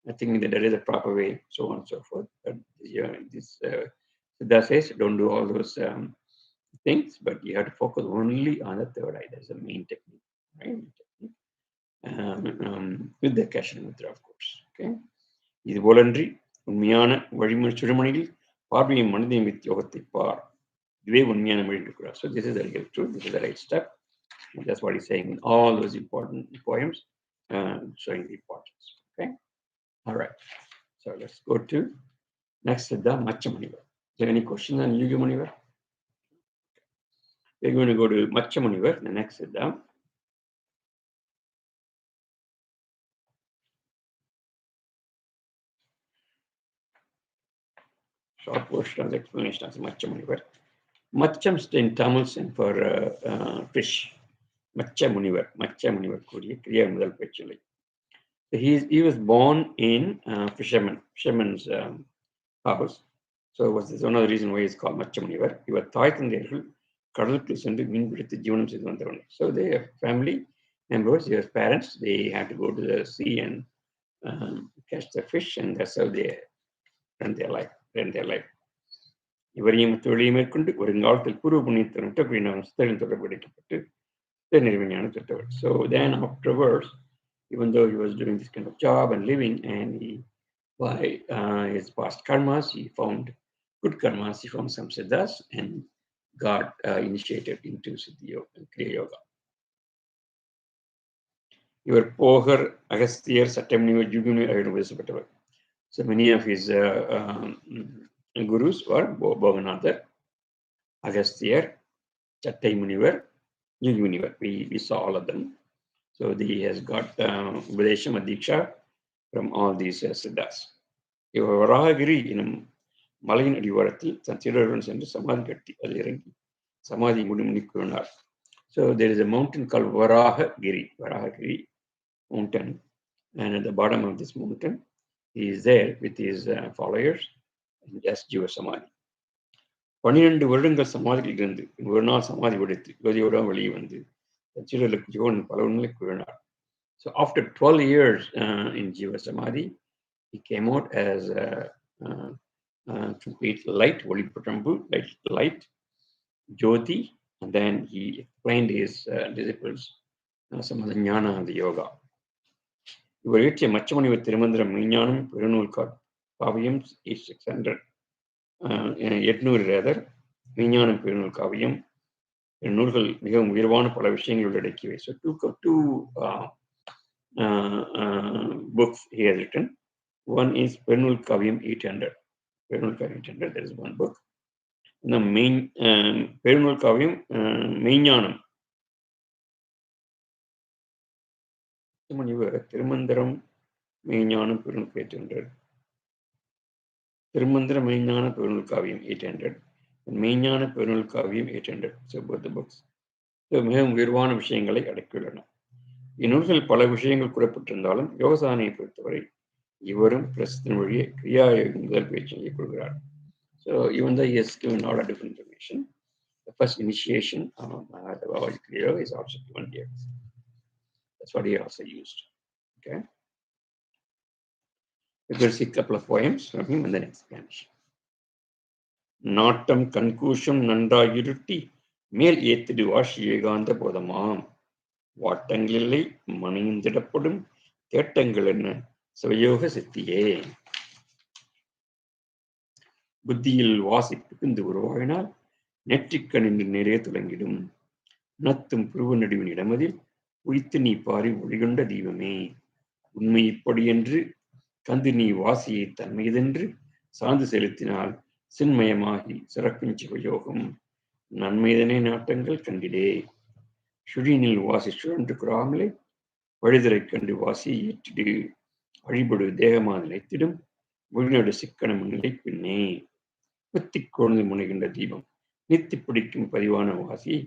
I think that is a proper way, so on and so forth. But this Siddha says, don't do all those things, but you have to focus only on the third eye. That's the main technique, right? With the Kashan Mudra, of course. Okay. இது போலன்றி உண்மையான வழிமுறை சுடுமணியில் பார்வையும் மனதையும் with யோகத்தை பார். இதுவே உண்மையான மொழி இருக்கிறார். So this is the real truth. This is the right step. And that's what he's saying in all those important poems, showing the importance. Okay. All right. So let's go to next Siddha, Machcha Munivar. Is there any question on Yugi Munivar? We're going to go to Machcha Munivar, the next Siddha. Short portion of the explanation of Machcha Munivar. Machcham in Tamil stand for fish. Machcha Munivar. Machcha Munivar Kuriya Kriya Yoga. He was born in fisherman's house. So was this one of the reasons why he's called Machcha Munivar. He was தாய் தந்தையர்கள் கடலுக்கு சென்று மீன் பிடித்து ஜீவனம் செய்து வந்தவர்கள். So they have family members, their parents, they had to go to the sea and catch the fish, and that's how they run their life. இவரையும் தொழிலை மேற்கொண்டு வருங்காலத்தில் பூர்வ புண்ணியத்தினற்ற புரியினவன் தொடர்புடைக்கப்பட்டு நிறுவனம் தொட்டவர். So then afterwards, even though he was doing this kind of job and living, and he, by his past karmas, he found good karmas, he found some siddhas and got initiated into Siddhi Yoga, Kriya Yoga. இவர் போகர், அகஸ்தியர், சட்டமுனிவர், யுகிமுனிவர் ஆகியோர். So many of his gurus were Bhoganatha, Agasthyar, Chattai Munivar, Yugi Munivar. We saw all of them. So he has got Upadesham Diksha from all these siddhas. இவர் வராககிரி எனும் மலையின் அடிவாரத்தில் தன் சீடருடன் சென்று சமாதி கட்டி அதில் இறங்கி சமாதி முடி கூறினார். So there is a mountain called Varahagiri mountain, and at the bottom of this mountain he is there with his followers and just Jiva Samadhi. 12 வருடங்கள் சமாதியில் இருந்து ஒரு நாள் சமாதி உடைத்து ஜோதியோட வெளியே வந்து சீடர்களுக்கு ஜீவன் பல உண்மைகளை கூறினார். So after 12 years in Jiva Samadhi, he came out as complete light, Oliputrambu, light, Jyoti, and then he explained his disciples some of the jnana of the yoga. இவர் இயற்றிய மச்ச முனிவர் திருமந்திரம் மெய்ஞானம் பெருநூல் காவியம் 800 ரேதர் மெய்ஞானம் பெருநூல் காவியம் நூல்கள் மிகவும் உயர்வான பல விஷயங்கள் உள்ளடக்கியவை. So two books he has written. One is பெருநூல் Kaviyam 800. பெருநூல் Kaviyam 800, that is one book. And the main பெருநூல் காவியம் மெய்ஞானம் முனிவர் திருமந்திரம் மெய்ஞானம் பெருநூல் 800, திருமந்திர மெய்ஞான பெருநூல் காவியம் 800, மெய்ஞான பெருநூல் காவியம் 800. So both the books மிகவும் உயர்வான விஷயங்களை அடக்கியுள்ளன. இந்நூல்கள் பல விஷயங்கள் கூறப்பட்டிருந்தாலும் யோகசாதனையை பொறுத்தவரை இவரும் பிரசித்தின் வழியே கிரியா யோகி முதல் பயிற்சியை கொள்கிறார். So even though he has given all the different information, the first initiation of the Babaji Kriya Yoga is also given here. That's what he also used. Okay. We're going to see a couple of poems from him and then explanation. நாட்டம் கண்கூஷம் நன்றாயிருட்டி மேல் ஏத்திடு washi ஏகாந்த போதமாம் வாட்டங்களில்லை மணிந்திடப்படும் தேட்டங்கள் என்ன சிவயோக சித்தியே. புத்தியில் வாசி புகுந்து உருவாகினால் நெற்றிக்கணின்று நிறைய துலங்கிடும் நத்தும் புருவ நடுவின் இடமதில் உயித்து நீ பாரி ஒளிகொண்ட தீபமே. உண்மை இப்படி என்று கந்து நீ வாசியை தன்மையதென்று சார்ந்து செலுத்தினால் சின்மயமாகி சிறக்கும் சிவயோகம் நன்மைதனே நாட்டங்கள் கண்டிடே. சுழினில் வாசி சுழன்று குறாமலே வழிதரை கண்டு வாசி ஏற்றிடு வழிபடு தேகமாக நிலைத்திடும் மொழிநடு சிக்கனம் நிலை பின்னே. குத்தி கொழுந்து முனைகின்ற தீபம் நித்தி பிடிக்கும் பதிவான வாசியை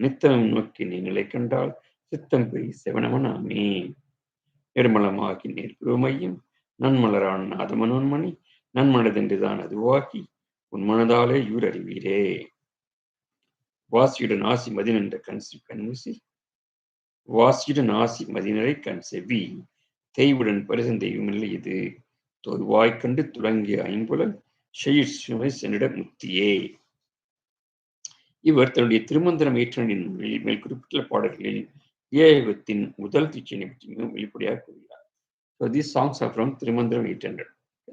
நித்தம் நோக்கி நீ நிலை கண்டால் சித்தம் பெரி செவனமனாமே. நிர்மலமாகி நேர்குருமையும் நன்மலரான நாதமனோன்மணி நன்மனதென்றுதான் அதுவாக்கி உன் மனதாலே யூர் அறிவீரே. வாசியுடன் ஆசி மதிநின்ற கண்விசி வாசியுடன் ஆசி மதினரை கண் செவ்வி தேய்வுடன் பரிசன் தெய்வமில்லை இது தொல்வாய் கண்டு துலங்கிய ஐம்புலன் ஷெயிற்சுமை சென்னிட முக்தியே. இவர் தன்னுடைய திருமந்திரம் ஏற்றனின் மேல் குறிப்பிட்ட பாடல்களில் ஏகத்தின் முதல் தீட்சையினை பற்றி மிகவும் வெளிப்படையாக கூறுகிறார். So these songs are from Trimandram 800.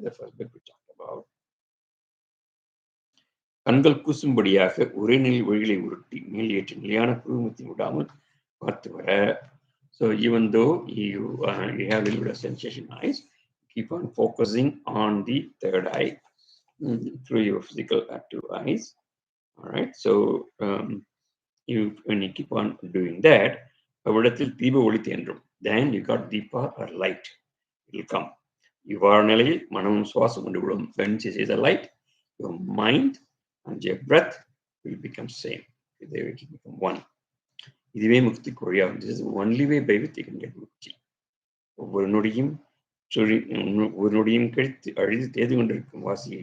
The first bit we talked about. கண்கள் கூசும்படியாக ஒரே நிலை ஒழிகளை உருட்டி மேல் ஏற்றி நிலையான புருவமத்தை விடாமல் பார்த்து வர. So even though you have a little bit of sensation eyes, keep on focusing on the third eye through your physical active eyes. All right. So when you keep on doing that, அவ்விடத்தில் தீப ஒளி தோன்றும். Then you got deepa or light. It will come. இவ்வாறு நிலையில் மனமும் சுவாசம் கொண்டு விடும். When you see the light, your mind and your breath will become same. They will become one. இதுவே முக்தி கொழியாகும். This is the only way by which you can get mukti. ஒவ்வொரு நொடியும் கழித்து அழிது தேது கொண்டிருக்கும் வாசியை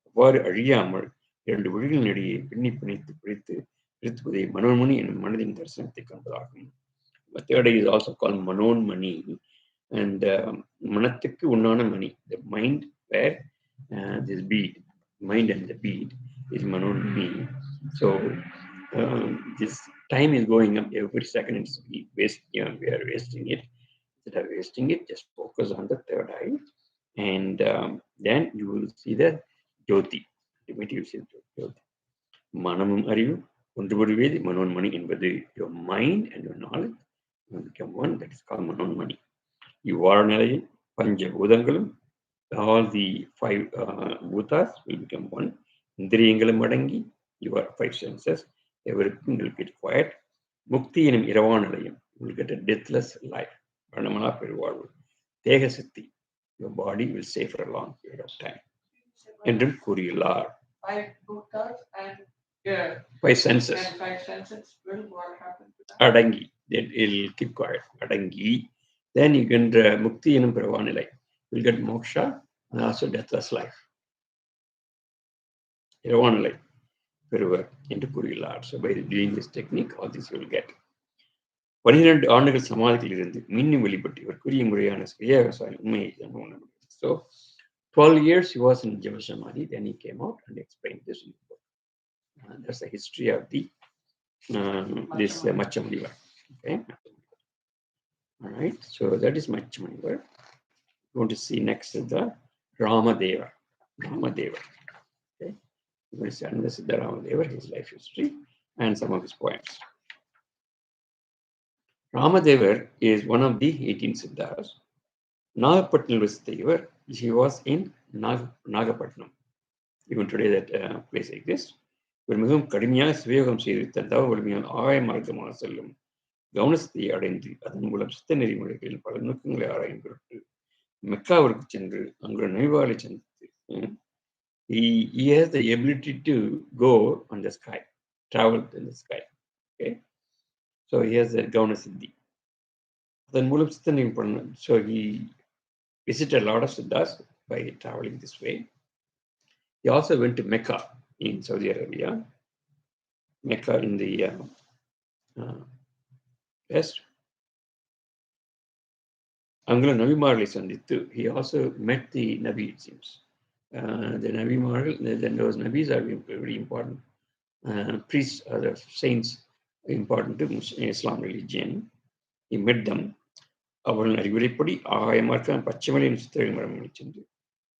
அவ்வாறு அழியாமல் இரண்டு விழிகளிடையே பின்னி பிணைத்து பிடித்துவதை மனோன்மணி என்னும் மனதின் தரிசனத்தை காண்பதாகும். Third eye is also called manonmani, and மனத்துக்கு உண்டான மணி. The mind where this bead, mind and the bead is manonmani. So this time is going up every second. We are wasting it. Instead of wasting it, just focus on the third eye, and then you will see the jyoti. Ultimately, you see the jyoti. Manamum arivu ஒன்றுபடுவேதி Manonmani என்பது. Your mind and your knowledge will become one. That is called manonmani. இவ்வாறு நிலையில் பஞ்ச பூதங்களும், all the five bhutas will become one. இந்திரியங்களும் அடங்கி, your five senses, everything will get quiet. முக்தி எனும் இரவான நிலையம், you will get a deathless life. பிரணமனா பெருவாழ்வு. தேக சித்தி, your body will stay for a long period of time. என்றும் கூறியுள்ளார். Five bhutas and five senses. And five senses will what happen to that? அடங்கி, it will keep quiet. அடங்கி, then you get mukti enum pirava nilai. You will get moksha and also deathless life. Pirava nilai peruvar என்று கூறியுள்ளார். So by doing this technique, all this you will get. 12 ஆண்டுகள் சமாதியில் இருந்து மீண்டும் வெளிப்பட்டு இவர் கூறிய முறையான கிரியா யோக உண்மையை உணர. So 12 years he was in Java Samadhi, then he came out and explained this in the book. That's the history of the this Machcha. Okay. All right. So that is Machcha. We're going to see next the Ramadevar. Okay. We're going to see another Siddha Ramadevar, his life history, and some of his poems. Ramadevar is one of the 18 Siddhas. Nagapatnam Devar, he was in Nagapatnam. Even today that place exists. ஒரு மிகவும் கடுமையாக சுயோகம் செய்து தந்தாவ வலிமையால் ஆய மார்க்கமாக செல்லும் கவனத்தை அடைந்து அதன் மூலம் சித்த நெறிமுறைகளில் பல நுட்பங்களை ஆராயும் பொருட்டு மெக்காவிற்கு சென்று அங்குள்ள நெய்வாலை சந்தித்து he has the ability to go on the sky, travel in the sky. Okay, so he has a கவன சித்தி. அதன் மூலம் சித்த நெறி பண்ண. So he visited a lot of siddhas by traveling this way. He also went to Mecca in Saudi Arabia, Mecca in the west. Angula Nabimarli Sandithu, he also met the Nabi, it seems. The Nabimarli, then those Nabis are very important. Priests are the saints important to Islam religion. He met them. அவர்கள் அறிவுரைப்படி ஆகாயமார்க்க பச்சைமலையின் சித்திரை மரம் சென்று.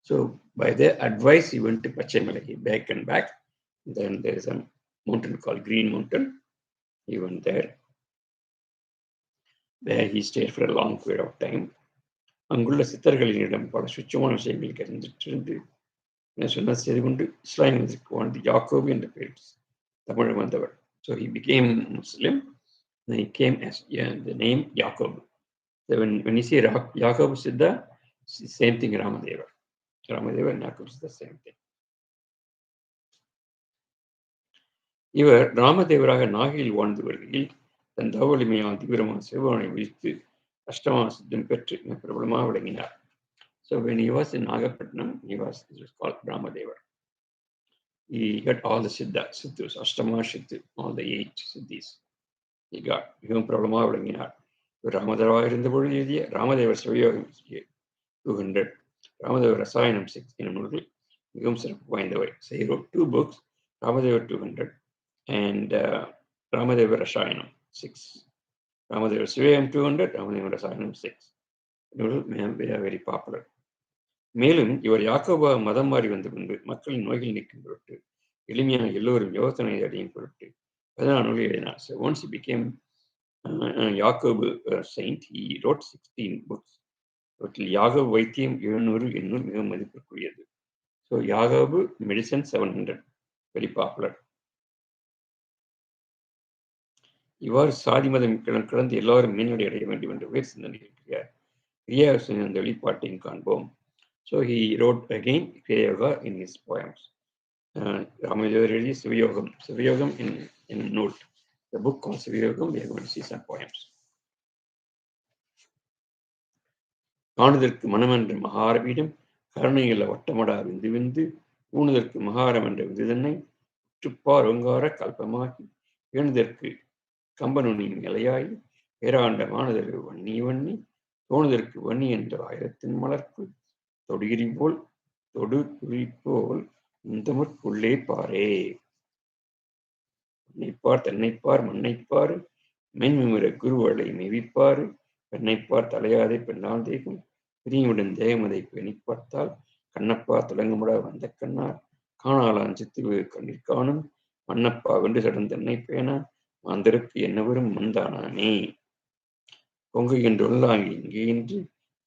So by their advice, he went to Pachamala. He back and back. Then there is a mountain called Green Mountain. He went there. There he stayed for a long period of time. அங்குள்ள சித்தர்களிடம் பல சுச்சமான விஷயங்கள் கருந்துட்டு சொன்ன செய்து கொண்டு இஸ்லாமியத்திற்கு வாழ்ந்து யாக்கோபு என்ற பெயர் தமிழ் வந்தவர். So he became Muslim. Then he came as the name Yakob. So when you see Yakob Siddha, it's the same thing Ramadevar. Ramadevar and Yakob is the same thing. இவர் ராமதேவராக நாகையில் வாழ்ந்து வருகையில் தன் தவவலிமையால் தீவிரமான சிவபவனை விழித்து அஷ்டமா சித்தம் பெற்று பிரபலமாக விளங்கினார். So when he was in Nagapatnam, he was called Ramadevar. He got all the siddhas, Ashtama Siddhu, all the 8 siddhis. He got மிகவும் பிரபலமாக விளங்கினார். ராமதேவராக இருந்த பொழுது எழுதிய ராமதேவர் சிவயோகம் 200 Ramadevar Rasayanam 6 என்னும் நூல்கள் மிகவும் சிறப்பு வாய்ந்தவை. So he wrote 2 books, Ramadevar 200 and Ramadevar Rasayanam 6. Ramadevar Sivayam 200, Ramadevar Rasayanam 6. நூல்கள் very popular. மேலும் இவர் யாக்கோபா மதம் மாறி வந்த பின்பு மக்களின் நோய்கள் நீக்கும் பொருட்டு எளிமையாக எல்லோரும் யோசனை அடையும் பொருட்டு 14 நூல்கள் எழுதினார். So once he became Yakob saint, he wrote 16 books. அவற்றில் யாகோபு வைத்தியம் 700 என்னும் மிக மதிப்பிற்குரியது. So Yakobu medicine 700 very popular. இவ்வாறு சாதி மதம் கிடந்து எல்லாரும் மேல்நிலை அடைய வேண்டும் என்ற உயர் சிந்தனை இருக்கிறார். கிரியா அந்த வெளிப்பாட்டையும் காண்போம். So he wrote again kriya yoga in his poems. Ramadevar எழுதிய சிவயோகம் in நூல். The book called சிவயோகம், we are going to see some poems. காணுதற்கு மனமென்ற மகாரபீடம் கருணையில வட்டமடா விந்து விந்து ஊணுதற்கு மகாரம் என்ற விதுதன்னை உற்றுப்பார் ஓங்கார கல்பமாகி ஏணுதற்கு கம்பனுனின் நிலையாகி பேராண்ட மாணுதற்கு வன்னி வன்னி தோணுதற்கு வன்னி என்ற ஆயிரத்தின் மலர்க்கு தொடுகிரி போல் தொடு குறி போல் இந்தமுற்குள்ளே பாரே. என்னைப்பார் தன்னைப்பார் மண்ணைப்பார் மென்மிமுற குருவளை மெவிப்பார் பெண்ணைப்பார் தலையாதை பெண்ணால் தேகம் பிரியுடன் தேகமதை பெணி பார்த்தால் கண்ணப்பா துலங்குமுட வந்த கண்ணார் காணாலான் சித்துவு கண்ணீர் காணும் மண்ணப்பா வென்று சடன் தன்னை பேனா மாந்தருக்கு என்னவரும் மந்தானே. பொங்கு என்று உள்ளாங்கி இங்கே இன்று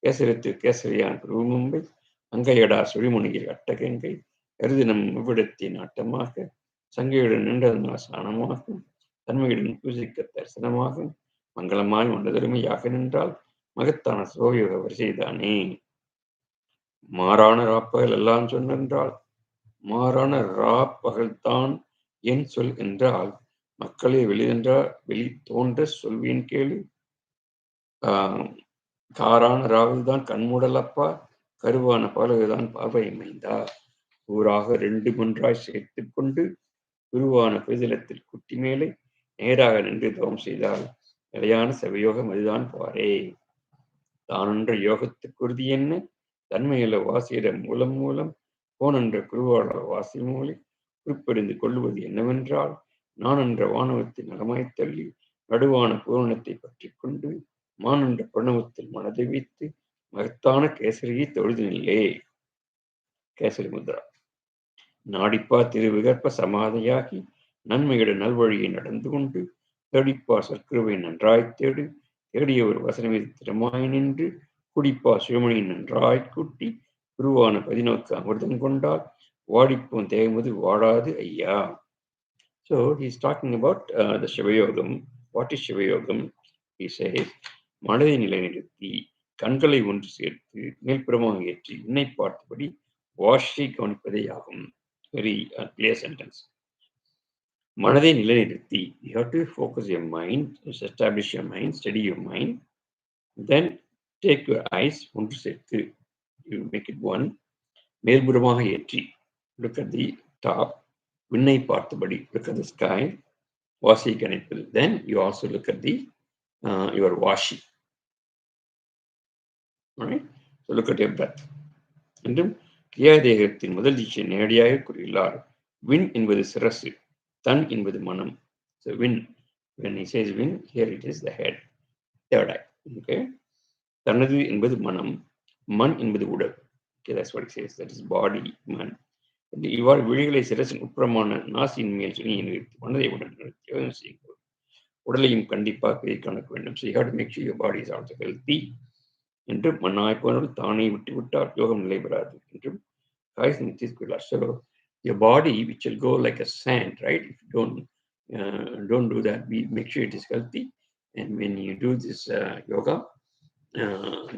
கேசரித்து கேசரியான் குருமும்பை அங்கையடா சுழிமுனையில் அட்டகங்கை கருதினம் இவ்விடத்தின் ஆட்டமாக சங்கையுடன் நின்றதனால் சாணமாகும் தன்மையுடன் பூஜிக்க தரிசனமாகும் மங்களமாய் ஒன்றதருமையாக நின்றால் மகத்தான சோயோக வரிசைதானே. மாறான ராப்பகல் எல்லாம் சொன்னென்றால் மாறான ராப்பகல்தான் என் சொல் என்றால் மக்களே வெளியென்றால் வெளி தோன்ற சொல்வேன் கேளு. காரான ராவுதான் கண்மூடலப்பா கருவான பகலுதான் பார்வை மைந்தா ஊராக 2 ஒன்றாய் சேர்த்து கொண்டு குருவான பெருதலத்தில் குட்டி மேலே நேராக நின்று தவம் செய்தால் நிலையான சிவயோகம் அதுதான் பாரே. தானென்ற யோகத்துக்கு உறுதி என்ன தன்மையுள்ள வாசியிட மூலம் போனென்ற குருவாளர் வாசி மூலை குறிப்பறிந்து கொள்ளுவது என்னவென்றால் நான் என்ற வானவத்தின் நலமாய் தள்ளி நடுவான பூரணத்தை பற்றி கொண்டு மானென்ற பிரணவத்தில் மனதை வைத்து மகத்தான கேசரியை தொழுது நில்லே. கேசரி முத்ரா. நாடிப்பா திருவிகற்ப சமாதியாகி நன்மையுடன் நல்வழியை நடந்து கொண்டு தேடிப்பா சற்குருவை நன்றாய் தேடு தேடிய ஒரு வசனமே திறமாய் நின்று குடிப்பா சிவமணி நன்றாய் கூட்டி குருவான பதினோக்கு அமிர்தம் கொண்டால் வாடிப்போன் தேகமது வாடாது ஐயா. So he's talking about the Shivayogam. What is Shivayogam? He says, மனதை நிலைநிறுத்தி கண்களை ஒன்று சேர்த்து மேல்புறமாக ஏற்றி உன்னை பார்த்தபடி வாஷை கவனிப்பதே ஆகும். Very clear sentence. மனதை நிலைநிறுத்தி, you have to focus your mind, establish your mind, steady your mind. Then take your eyes, ஒன்று சேர்த்து, you make it one. மேல்புறமாக ஏற்றி, look at the top. விண்ணை பார்த்தபடி, look at the sky. வாசியை கணிப்பது. Then you also look at the your washi. Alright? So look at your breath. என்றும் கிரியாதேகத்தின் முதல் தீட்சை நேரடியாக கூறியுள்ளார். வின் என்பது சிரசு, தன் என்பது மனம். So win, when he says win, here it is the head, third eye. Okay? தனது என்பது மனம், மண் என்பது உடல். Okay, that's what it says. That is body, man. இவ்வாறு விழிகளை சிரசின் உட்புறமான நாசியின் மேல் சுனியை நிறுத்தி மனதை உடன் நிறுத்தி உடலையும் கண்டிப்பாக கணக்க வேண்டும். So you have to make sure your body is also healthy. என்றும் மண்ணாய் போனவர்கள் தானே விட்டு விட்டால் யோகம் நிலை பெறாது என்றும் So your body which will go like a sand, right? If you don't do that, we make sure it is healthy. And when you do this yoga,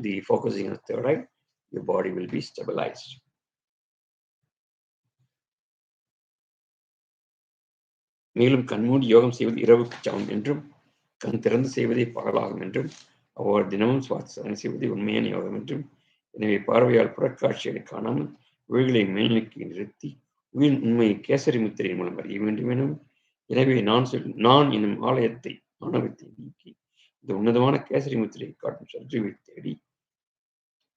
the focusing on third eye, your body will be stabilized. மேலும் கண்மூடி யோகம் செய்வது இரவுக்கு சமம் என்றும் கண் திறந்து செய்வதே பகலாகும் என்றும் அவ்வாறு தினமும் சுவாசனை செய்வதே உண்மையான யோகம் என்றும் எனவே பார்வையால் புறக்காட்சிகளை காணாமல் விழிகளை மேல்நோக்கி நிறுத்தி உயிரின் உண்மையை கேசரி முத்திரையின் மூலம் அறிய வேண்டும் எனும் எனவே நான் என்னும் ஆலயத்தை ஆணவத்தை நீக்கி இந்த உன்னதமான கேசரி முத்திரையை காட்டும் சற்றுவை தேடி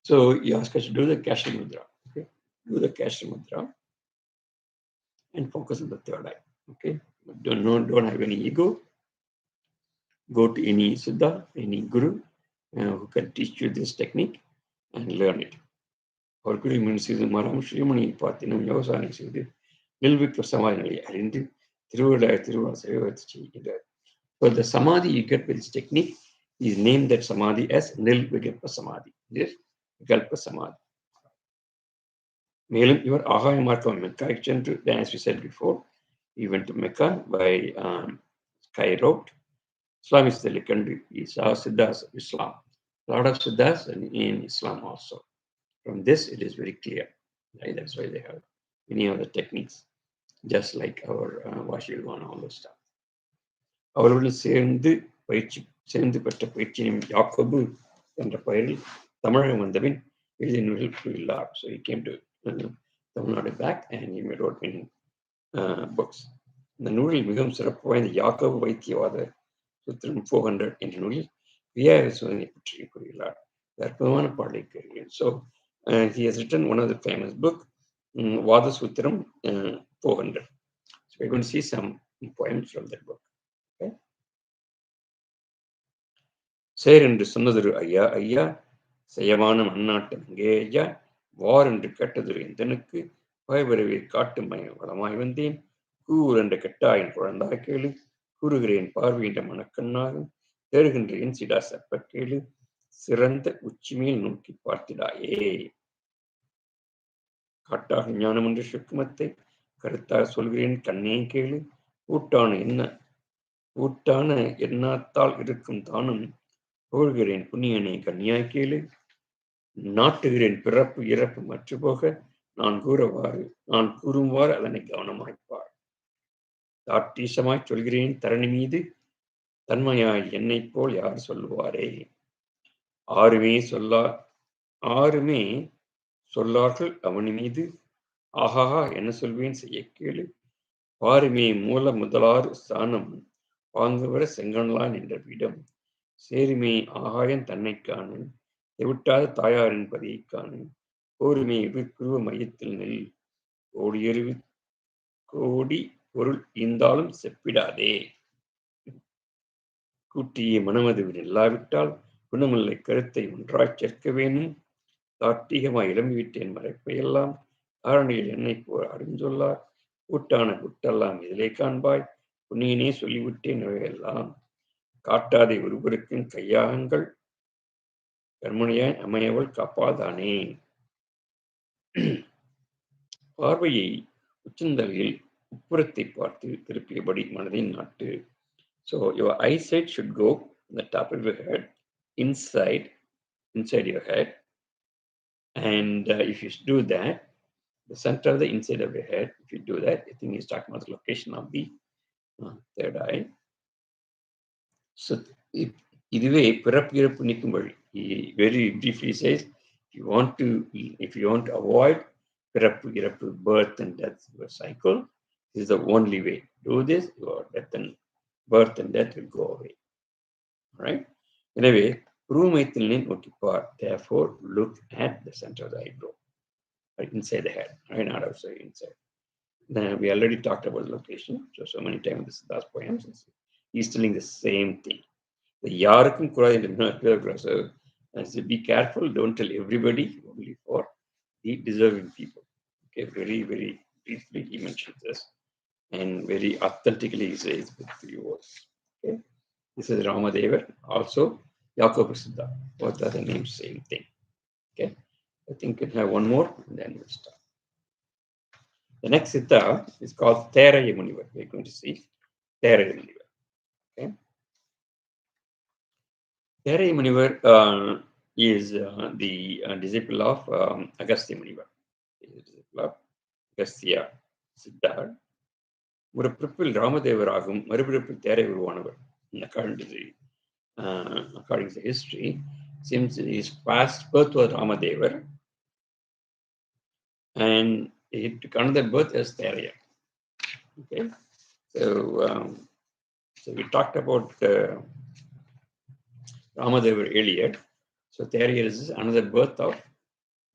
So he asked us to do the Kashri Mudra. Okay, do the Kashri Mudra and focus on the third eye. Okay, don't have any ego. Go to any Siddha, any Guru who can teach you this technique and learn it. அவருக்கு means மரம் ஸ்ரீமணியை பார்த்தினும் யோகாசனம் செய்து நில்விக்க சமாதி நிலையை அறிந்து திருவிழா சேவத்தை செய்கிறார். So the samadhi you get with this technique is named that samadhi as nilvikalpa samadhi. This vikalpa samadhi. மேலும் இவர் ஆகாய மார்க்கம் மெக்காய்க்கு சென்று, as we said before, he went to Mecca by sky route. Islam is the country. He saw Siddhas of Islam. A lot of Siddhas in Islam also. From this, it is very clear. Right? That's why they have many of the techniques, just like our Vashilvan, all those stuff. அவர்களுடன் சேர்ந்து பெற்ற பயிற்சியும் யாக்கோபு என்ற பெயரில் தமிழகம் வந்தபின் எழுதிய நூல்கள் இல்லார். So he came to Tamil Nadu back and he wrote many books. இந்த நூலில் மிகவும் சிறப்பு வாய்ந்த யாக்கோபு வைத்தியவாத சுத்திரம் 400 என்ற நூலில் கிரியா யோகனை பற்றி கூறியுள்ளார். அற்புதமான பாடலை கேட்கிறேன். So he has written one of the famous book, Vada Sutram 400. So we're going to see some poems from that book. Okay. சேர் என்று சொன்னதொரு ஐயா ஐயா செய்யமான மண்ணாட்டு அங்கே ஐயா வார் என்று கேட்டதொரு எந்தனுக்கு பயபரவை காட்டு வளமாய் வந்தேன் கூர் என்ற கெட்டாயின் குழந்தாய் கேளு கூறுகிறேன் பார்வையின்ற மனக்கண்ணாகும் தேறுகின்றேன் சிடா செப்ப கேளு சிறந்த உச்சிமேல் நோக்கி பார்த்திடாயே. காட்டாக ஞானம் என்ற சுக்குமத்தை கருத்தாக சொல்கிறேன் கண்ணே கேளு ஊட்டான எண்ணாத்தால் இருக்கும் தானும் புகழ்கிறேன் புண்ணியனை கன்னியாய் கேளு நாட்டுகிறேன் பிறப்பு இறப்பு மற்ற போக நான் கூறும்வாறு அதனை கவனமாய்ப்பார். தாட்டீசமாய் சொல்கிறேன் தரணி மீது தன்மையாய் என்னை போல் யார் சொல்லுவாரே. ஆறுமே சொல்லார்கள் அவனி மீது ஆஹாஹா என்ன சொல்வேன் செய்ய கேளு பாருமே மூல முதலாறு ஸ்தானம் பாங்குவர செங்கனலான் என்ற பீடம் சேருமே ஆகாயம் தன்னை காணு தெவிட்டாத தாயாரின் பதியை காணு கோருமே எதிர்குருவ மையத்தில் நெல் கோடி பொருள் ஈந்தாலும் செப்பிடாதே. கூட்டிய மனமதுவில் இல்லாவிட்டால் குணமில்லை கருத்தை ஒன்றாய் சேர்க்க வேணும் தார்த்தீகமாய் இளம்பிவிட்டேன் மறைப்பையெல்லாம் காரணியில் என்னை போல் அறிஞ்சொல்லார் கூட்டான குட்டெல்லாம் இதிலே காண்பாய் புண்ணியனே சொல்லிவிட்டேன் இவையெல்லாம் காட்டாதே ஒருவருக்கும் கையாகங்கள் கர்மணியாய் அமையவள் காப்பாதானே. பார்வையை உச்சந்தலையில் உட்புறத்தை பார்த்து திருப்பியபடி மனதின் நாட்டு. So your eyesight should go on the top of your head, inside your head. And if you do that, the center of the inside of your head, if you do that, I think he's talking about the location of the third eye. So இதுவே பிறப்பு இறப்பு நீக்கும் வழி. He very briefly says, if you want to avoid பிறப்பு இறப்பு, birth and death cycle, this is the only way. Do this, your birth and death will go away. All right? எனவே புருவமையத்தினை நோக்கிப்பார். Therefore, look at the center of the eyebrow, right inside the head, right, not outside, inside. Now, we already talked about the location, so many times in Siddha's poems. He's telling the same thing. The யாருக்கும் கூடாது என்று so be careful, don't tell everybody, only for the deserving people. Okay, very, very briefly he mentions this, and very authentically he says with 3 words. Okay, this is Ramadevar, also Yakob Siddha, both are the names, same thing. Okay, I think we can have one more and then we'll start. The next Siddha is called Theraiyar Munivar. We're going to see Theraiyar Munivar. Okay, Theraiyar Munivar is the disciple of Agastya Munivar. He is a disciple of Agastya Siddha. ஒரு பிறப்பில் ராமதேவராகும் மறுபிறப்பில் Theraiyar உருவானவர். According to history, seems his past birth was Ramadevar, and he took another birth as Theraiyar. Okay, so we talked about Ramadevar earlier. So Theraiyar is another birth of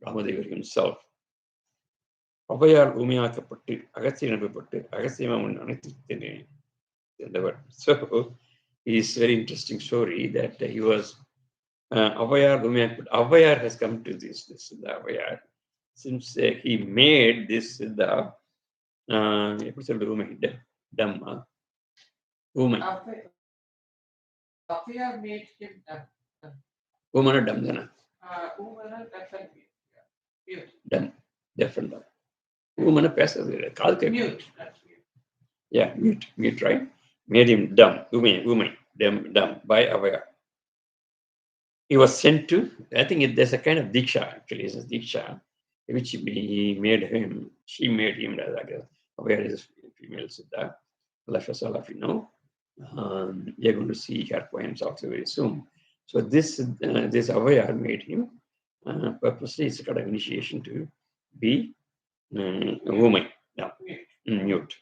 Ramadevar himself. Avayar உமையாக்கப்பட்டு Agasthiyar அனுப்பப்பட்டு அகஸ்தியம் அவன் அனைத்து endeavor. So it's very interesting story that he was Avayar Umayakapattu. Avayar has come to this Siddha Avayar since he made this Siddha எப்படி சொல்றது ஊமை டம்மா ஊமை Affair made him dumb. ஊமனா டம் தானே Umana, that's a mute. டம் different டம் ஊமனா பேசுறது இல்லை காது கேட்கும் Mute. That's mute. yeah mute right made him dumb ஊமை dumb by Avayar. He was sent to, I think there's a kind of Dhiksa, actually, it's a Dhiksa, which she made him, like Avayar is a female Siddha, as all of you know. You're going to see her poems also very soon. So this Avayar made him purposely, it's a kind of initiation to be a woman, mute.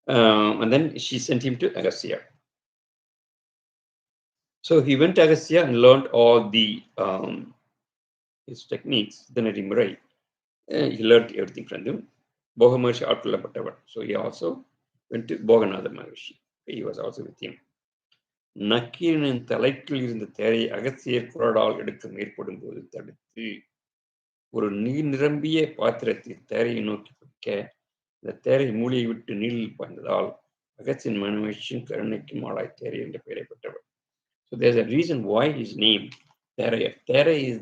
And then she sent him to Agastya. So he went to Agastya and learned all the his techniques. Then at Imurai, he learned everything from him. Boga Maharshi ஆட்கொள்ளப்பட்டவர். So he also went to Boganatha Maharshi. He was also with him. நக்கீரனின் தலைக்குள் இருந்த தேரை அகஸ்தியர் குரடால் எடுக்க மேற்படும் போது தடுத்து ஒரு நீர் நிரம்பிய பாத்திரத்தில் தேரையை நோக்கி வைக்க இந்த தேரை மூளையை விட்டு நீரில் பாய்ந்ததால் அகஸ்தியன் மனுமேஷும் கருணைக்கும் ஆளாய் தேரை என்ற பெயரை பெற்றவர். So there's a reason why his name Theraiyar. Theraiyar is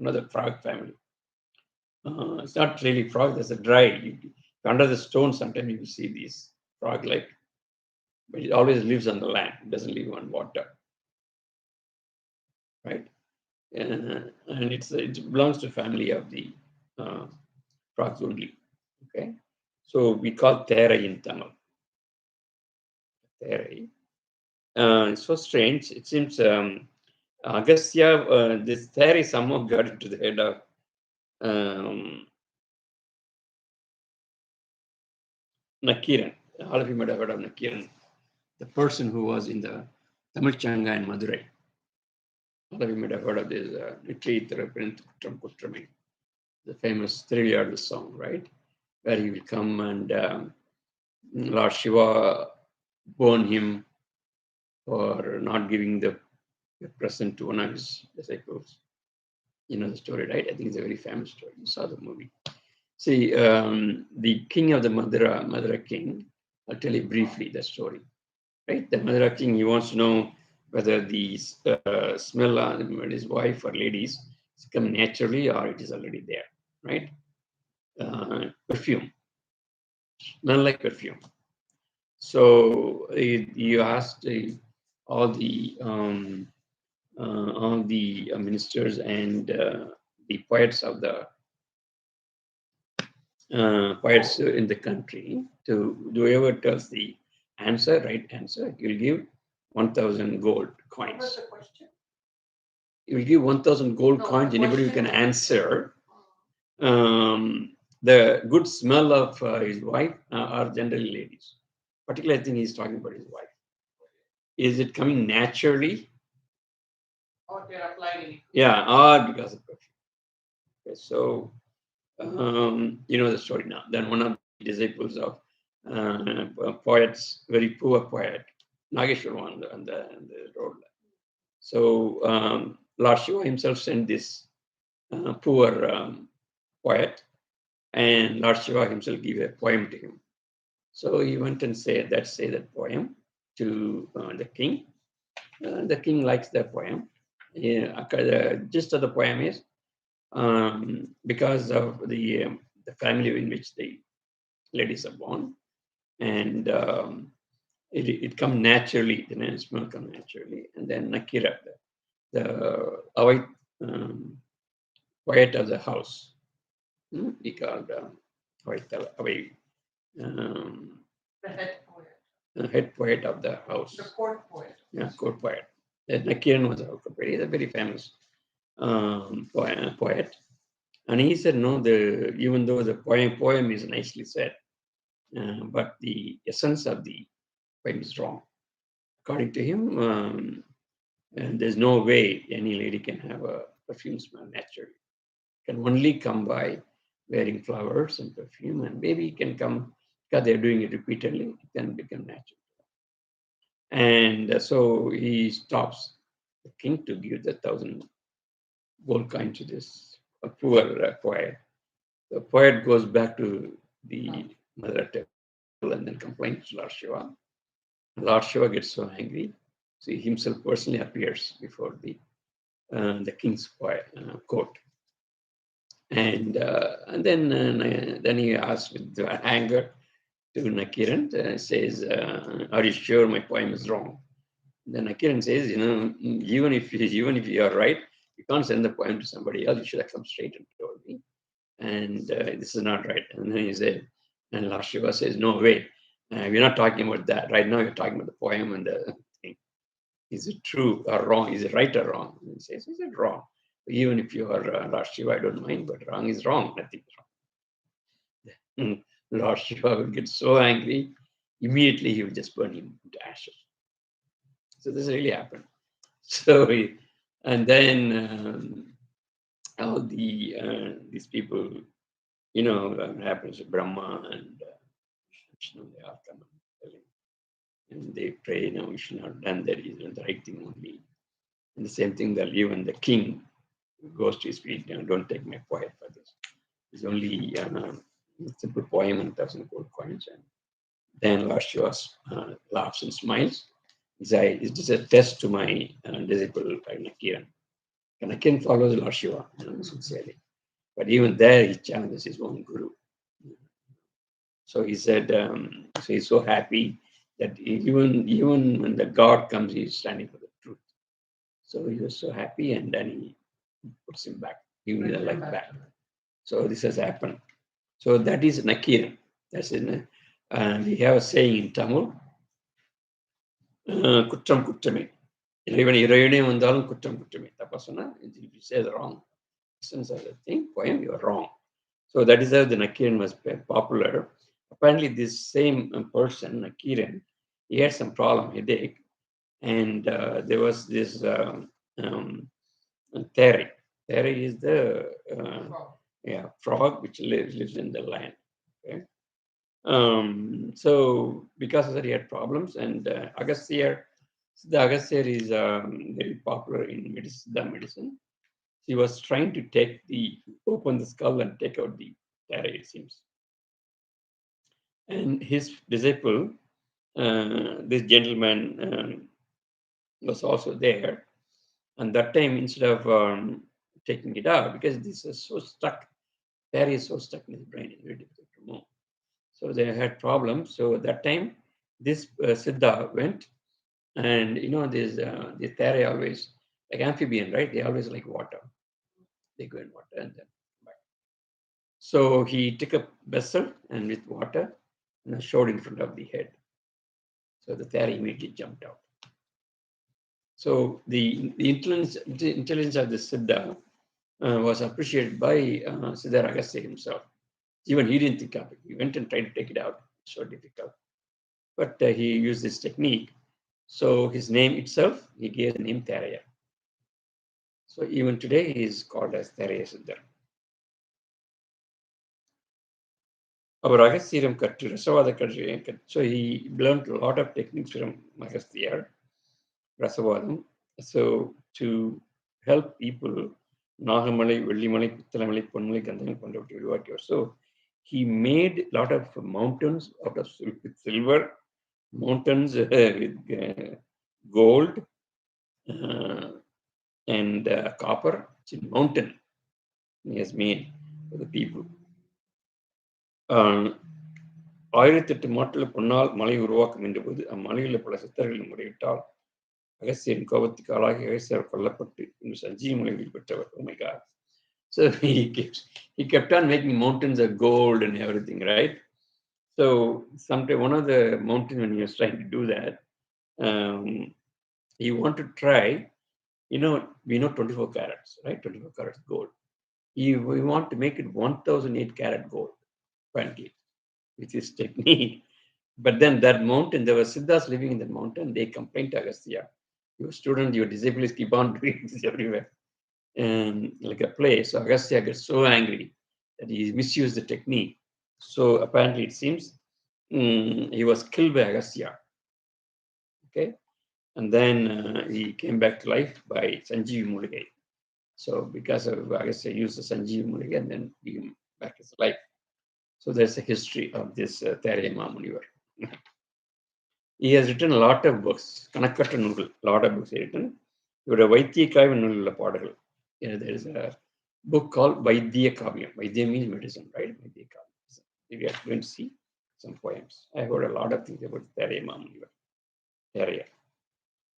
another frog family. It's not really frog. There's a dry. Under the stone, sometimes you will see these frog-like, but it always lives on the land. It doesn't live on water, right? And it belongs to family of the frogs only. Okay, so we call Theraiyar in Tamil. Theraiyar. It's so strange. It seems Agastya, this theory somehow got into the head of Nakiran. All of you might have heard of Nakiran, the person who was in the Tamil Changa in Madurai. All of you might have heard of this the famous Theraiyar song, right? Where he will come and Lord Shiva burn him for not giving the present to one of his disciples. You know the story, right? I think it's a very famous story. You saw the movie. See, the king of the Madura king, I'll tell you briefly the story, right? The Madura king, he wants to know whether the smell on his wife or ladies come naturally or it is already there, right? Perfume, smell like perfume. So you asked all the ministers and the poets of the poets in the country to whoever tells the right answer, you'll give 1,000 gold coins. What was the question? You'll give 1,000 gold coins. Anybody who can answer the good smell of his wife are generally ladies. Particularly, I think he's talking about his wife. Is it coming naturally? Or they're applying it? Yeah, or because of perfume. Okay, so you know the story now. Then one of the disciples of poets, very poor poet, Nageshwar on the road. So Lord Shiva himself sent this poor poet, and Lord Shiva himself gave a poem to him. So he went and said that poem to the king. The king likes that poem. The gist of the poem is because of the family in which the ladies are born, and it comes naturally. The name smell comes naturally, and then Nakira, the poet of the house, we called The head poet. the head poet of the house. The court poet. Yeah, court poet. Nakiran was a very famous poet. And he said, no, even though the poem is nicely said, but the essence of the poem is wrong. According to him, and there's no way any lady can have a perfume smell naturally. can only come by wearing flowers and perfume, and maybe it can come because they're doing it repeatedly, it can become natural. And so he stops the king to give the 1,000 gold coin to this poor poet. The poet goes back to the mother temple and then complains to Lord Shiva. Lord Shiva gets so angry, so he himself personally appears before the king's court. And then he asks with anger to Nakiran, says, "Are you sure my poem is wrong?" Then Nakiran says, even if you are right, you can't send the poem to somebody else. You should have come straight and told me. And this is not right. And then he said, and Lord Shiva says, "No, wait, we're not talking about that. Right now, you're talking about the poem and the thing. Is it true or wrong? Is it right or wrong?" And he says, "Is it wrong? Even if you are Lord Shiva, I don't mind, but wrong is wrong. Nothing is wrong." Lord Shiva will get so angry, immediately he will just burn him into ashes. So this really happened. So, and then all these people, what happens to Brahma and Vishnu, they all come and they pray, we should not have done that, is the right thing only. And the same thing that even the king goes to his feet, don't take my poem for this. It's only a simple poem and 1,000 gold coins. And then Lord Shiva laughs and smiles. He says, "Is this a test to my disciple Nakiran?" And Nakiran follows Lord Shiva, sincerely. But even there, he challenges his own guru. So he said, so he's so happy that even when the God comes, he's standing for the truth. So he was so happy, and then he puts him back, giving the life back. So this has happened. So that is Nakiran. That's in. We have a saying in Tamil, "Kutram kuttame." இறைவனே வந்தாலும் குற்றம் குற்றமே. தப்பா சொன்னா, if you say the wrong essence of the thing, poem, you are wrong. So that is how the Nakiran was popular. Apparently, this same person, Nakiran, he had some problem, headache, and there was this Theri. Theri is the frog which lives in the land. Okay? So because of that, he had problems, and the Agastya is very popular in medicine. He was trying to open the skull and take out the Theri, it seems. And his disciple, this gentleman, was also there. And that time, instead of taking it out, because this is so stuck, Theri is so stuck in his brain, it's very difficult to move. So they had problems. So at that time, this Siddha went, and the Theri always, like amphibian, right? They always like water. They go in water and then come back. So he took a vessel and with water and showed in front of the head. So the Theri immediately jumped out. So the intelligence of the Siddha was appreciated by Siddha Agastya himself. Even he didn't think of it. He went and tried to take it out. It's so difficult. But he used this technique. So his name itself, he gave the name Theraiyar. So even today, he is called as Theraiyar Siddhar. அவர் அகஸ்தியரம் கற்று ரசவாத கற்று, so he learned a lot of techniques from Agasthyar, Rasavadam. So to help people, Nagamali, Vellimali, Pithalamali, Ponmali, Gandhamali, Pandavati, so he made a lot of mountains out of silver, mountains with gold and copper. It's a mountain he has made for the people. 1008 மாட்டில் பொன்னால் மலை உருவாக்கும் என்றபோது அம்மலையில் பல சித்தர்களின் முறையிட்டால் அகஸ்தியரின் கோபத்துக்கு ஆளாகி அகஸ்தியர் கொல்லப்பட்டு இன்று சஞ்சீவி மலையில் பெற்றவர். Oh my God. So he kept on making mountains of gold and everything, right? So sometime one of the mountains, when he was trying to do that, he wanted to try, we know 24 carats, right? 24 carats gold. We want to make it 1008 carat gold, apparently, with his technique. But then that mountain, there were Siddhas living in that mountain. They complained to Agastya, "Your student, your disciples keep on doing this everywhere." like a play. So Agastya gets so angry that he misused the technique. So apparently it seems he was killed by Agastya. Okay, and then he came back to life by Sanjeev Muligai. So because of Agastya used the Sanjeev Muligai and then he came back to life. So there's a history of this Theriya Mamunivar. He has written a lot of books, Kanakkatta Noodle, a lot of books he written. இவருடைய வைத்திய காவிய நூலில் பாடல்கள். There is a book called Vaidya Kavyam. Vaidya means medicine, right? Vaidya Kavyam. We are going to see some poems. I heard a lot of things about Theriya Mamunivar. Theriya.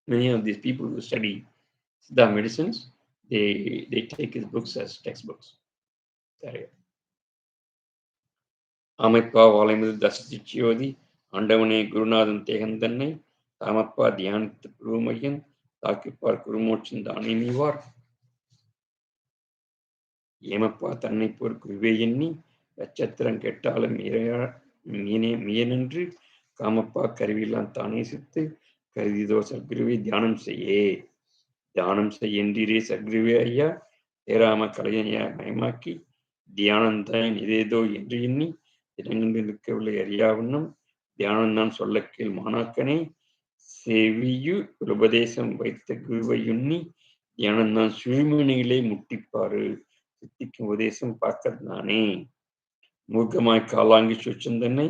Many of these people who study Siddha medicines, they take his books as textbooks. Theriya. அமைப்பா வாழைமுது தசசிச்சியோதி ஆண்டவனே குருநாதன் தேகந்தன்னை தாமப்பா தியானித்து குருமையன் தாக்கிப்பார் குருமோட்சம் தானே நீவார் ஏமப்பா தன்னை போர் குருவே எண்ணி நட்சத்திரம் கெட்டாலும் மீனென்று காமப்பா கருவியெல்லாம் தானே சித்து கருதிதோ சத்குருவே தியானம் செய்யன்றீரே சத்குருவே ஐயா தேராம கலைஞனையா மயமாக்கி தியானந்தான் இதேதோ என்று எண்ணி தினங்கண்டு நிற்கவில்லை அறியாவண்ணம் தியானம் நான் சொல்ல கீழ் மாணாக்கனே செவியு உபதேசம் வைத்த குருவையுண்ணி தியானம் தான் சுழிமணியிலே முட்டிப்பாரு சித்திக்கும் உபதேசம் பார்க்கறது நானே மூர்க்கமாய் காலாங்கி சுச்சந்தனை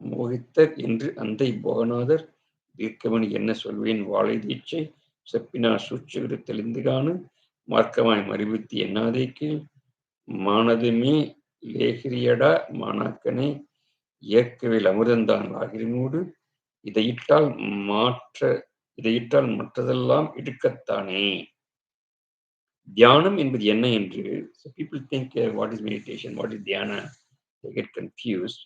மோகித்தர் என்று அந்த போகநாதர் தீர்க்கமணி என்ன சொல்வேன் வாழை தீட்சை செப்பினார் சூழ்ச்சிவிடு தெளிந்து காணு மார்க்கமாய் மறிவுத்தி எண்ணாதே கீழ் மானதுமே லேகிரியடா மாணாக்கனே இயற்கவில் அமுதந்தான் ஆகிரினோடு இதையிட்டால் மற்றதெல்லாம் எடுக்கத்தானே தியானம் என்பது என்ன என்று so people think what is meditation, what is dhyana, they get confused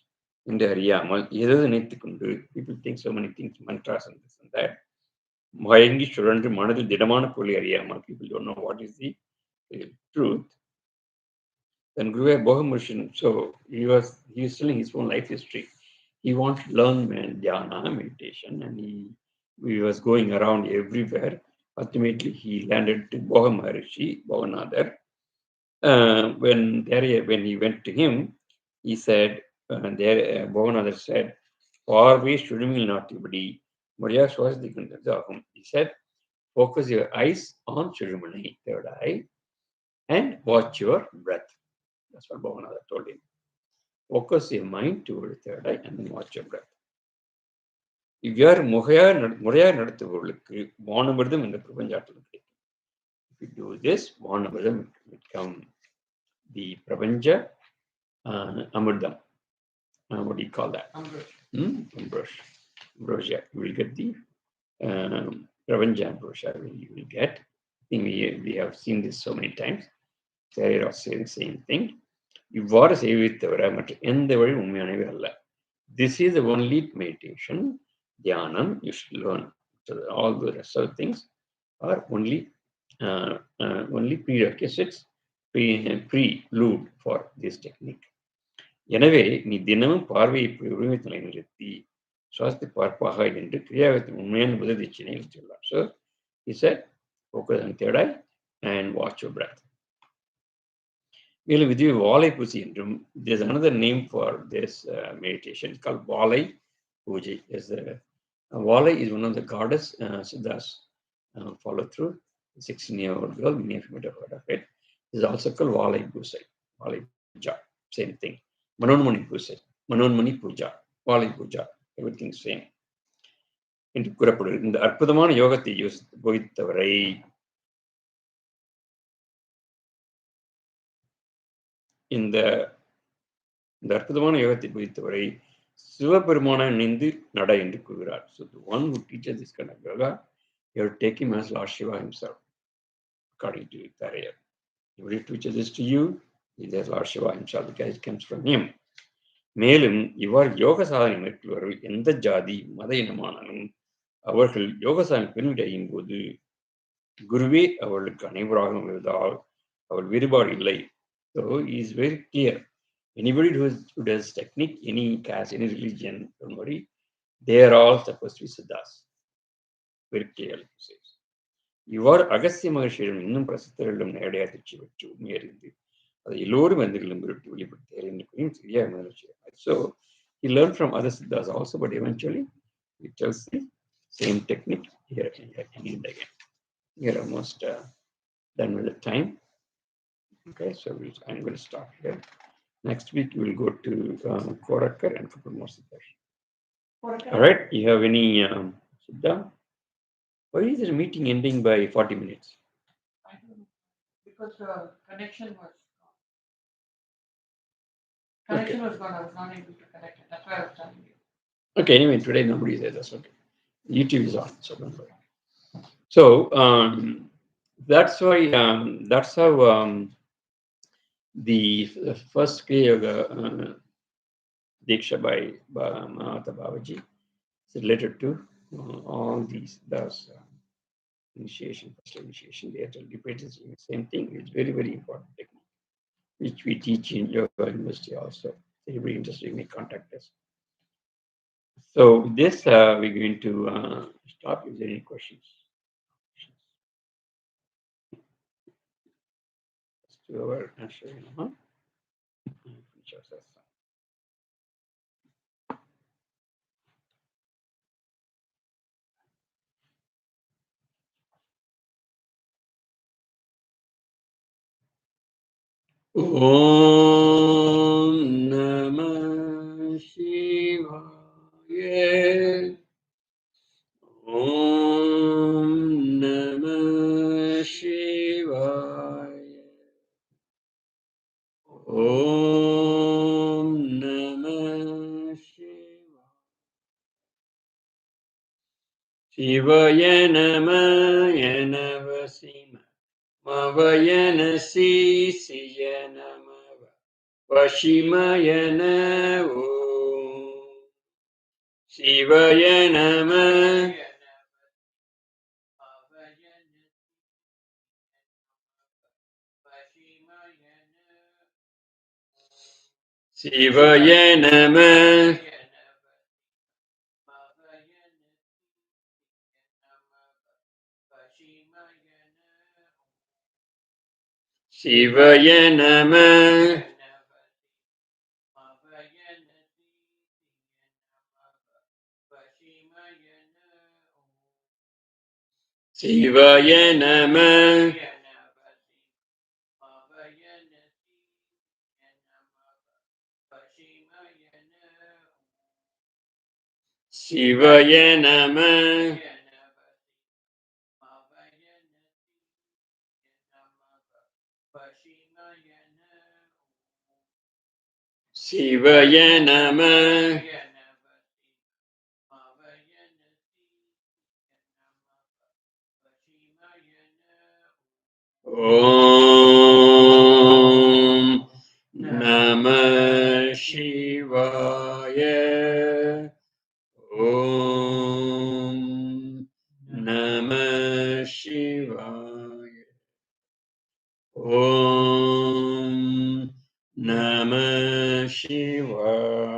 என்று அறியாமல் ஏதோ நினைத்துக் கொண்டு people think so many things, mantras and this and that மயங்கி சுழன்று மனதில் திடமான பொருளை அறியாமல் people don't know what is the truth. Then Guru Bohamrishan, so he was telling his own life history. He wanted to learn dhyana, meditation, and he was going around everywhere. Ultimately, he landed to Boha Maharishi, Bhavanadar. When he went to him, he said, Bhavanadar said, "Farway Shudumil Natibadi, Maria Swastikandazahum." He said, "Focus your eyes on Shudumani, third eye, and watch your breath." That's what Bhavanadar told him. Focus your mind toward the third eye and then watch your breath. இவ்வாறு முறையாக நடத்துபவர்களுக்கு வானமிர்தம் என்ற பிரபஞ்சாற்றல் கிடைக்கும். If you do this, வானமிர்தம் become the prabanja amritam. What do you call that? Ambrosia. You will get the prabanja ambrosia. You will get. I think we have seen this so many times. They are saying the same thing. இவ்வாறு செய்வதை தவிர மற்ற எந்த வழி உண்மையானவே அல்ல. This is the only meditation, dhyanam, you should learn. So all the rest of the things are only prerequisites, prelude for this technique. எனவே நீ தினமும் பார்வையை உரிமை நிலைநிறுத்தி சுவாசத்தை பார்ப்பாக என்று கிரியாவின் உண்மையான முதல் தீட்சையை சொல்றார். So he said, focus on third eye and watch your breath. மேலும் இது வாழை பூஜை என்றும் there's another name for this meditation called வாழை பூஜை. Valai is one of the goddess Siddhas follow through. 16-year-old girl, many of you might have heard of it. It is also called Valai Pusai, Valai Puja, same thing. Manonmani Pusai, Manonmani Puja, Valai Puja, everything same. என்று கூறப்படுகிறது. இந்த அற்புதமான யோகத்தை போதித்தவரை இந்த அற்புதமான யோகத்தை போதித்தவரை சிவபெருமான நினைந்து நட என்று கூறுகிறார். So the one who teaches this kind of yoga, you have to take him as Lord Shiva himself, according to Theraiyar. If he teaches this to you, he is Lord Shiva himself, because it comes from him. மேலும் இவ்வாறு யோக சாதனை மேற்கொள்வர்கள் எந்த ஜாதி மத இனமானாலும் அவர்கள் யோக சாதனை பெருமிட அடையும் போது குருவே அவர்களுக்கு அனைவராகவும் இருந்தால் அவள் வேறுபாடு இல்லை. So he is very clear. Anybody who does technique, any caste, any religion, don't worry, they are all supposed to be siddhas. Very clearly says. இவ்வாறு அகஸ்திய மகர்ஷியிடம் இன்னும் பிரசித்தர்களும் நேரடியாக திருச்சி பெற்று உண்மையறிந்து அதை எல்லோரும் எந்திரிலும் விட்டு வெளிப்படுத்தியார் என்று சரியாக முயற்சி. So he learned from other siddhas also, but eventually he tells the same technique here and again. We are almost done with the time. Okay, so I'm going to stop here. Next week we will go to Korakar and couple more siddhas. All right, you have any siddha? Why is the meeting ending by 40 minutes? I don't know, because the connection was gone. Connection was gone. I was not able to connect it. That's why I was telling you. Okay, anyway, today nobody is there. That's okay. YouTube is on, so don't worry. So that's why that's how the first Kriya Yoga Dhiksa by Babaji is related to all these. Thus, initiation, first initiation, they are repeating the same thing. It's very, very important technique, which we teach in Yoga University also. Everybody interested may contact us. So with this, we're going to stop. Is there any questions? To our answering, Om Namah Shivaya. Om Namah Shivaya. Om Namah Shivaya. Shivaya Namaya Navasima. Mavayana Sisiya Namava. Vashimaya Navo. Shivaya Namah. Shivaya Namah. Shivaya Namah. Shivaya Namah. Shivaya Namah. Shivaya Namah. Om Namah Shivaya. Om Namah Shivaya. Om Namah Shivaya.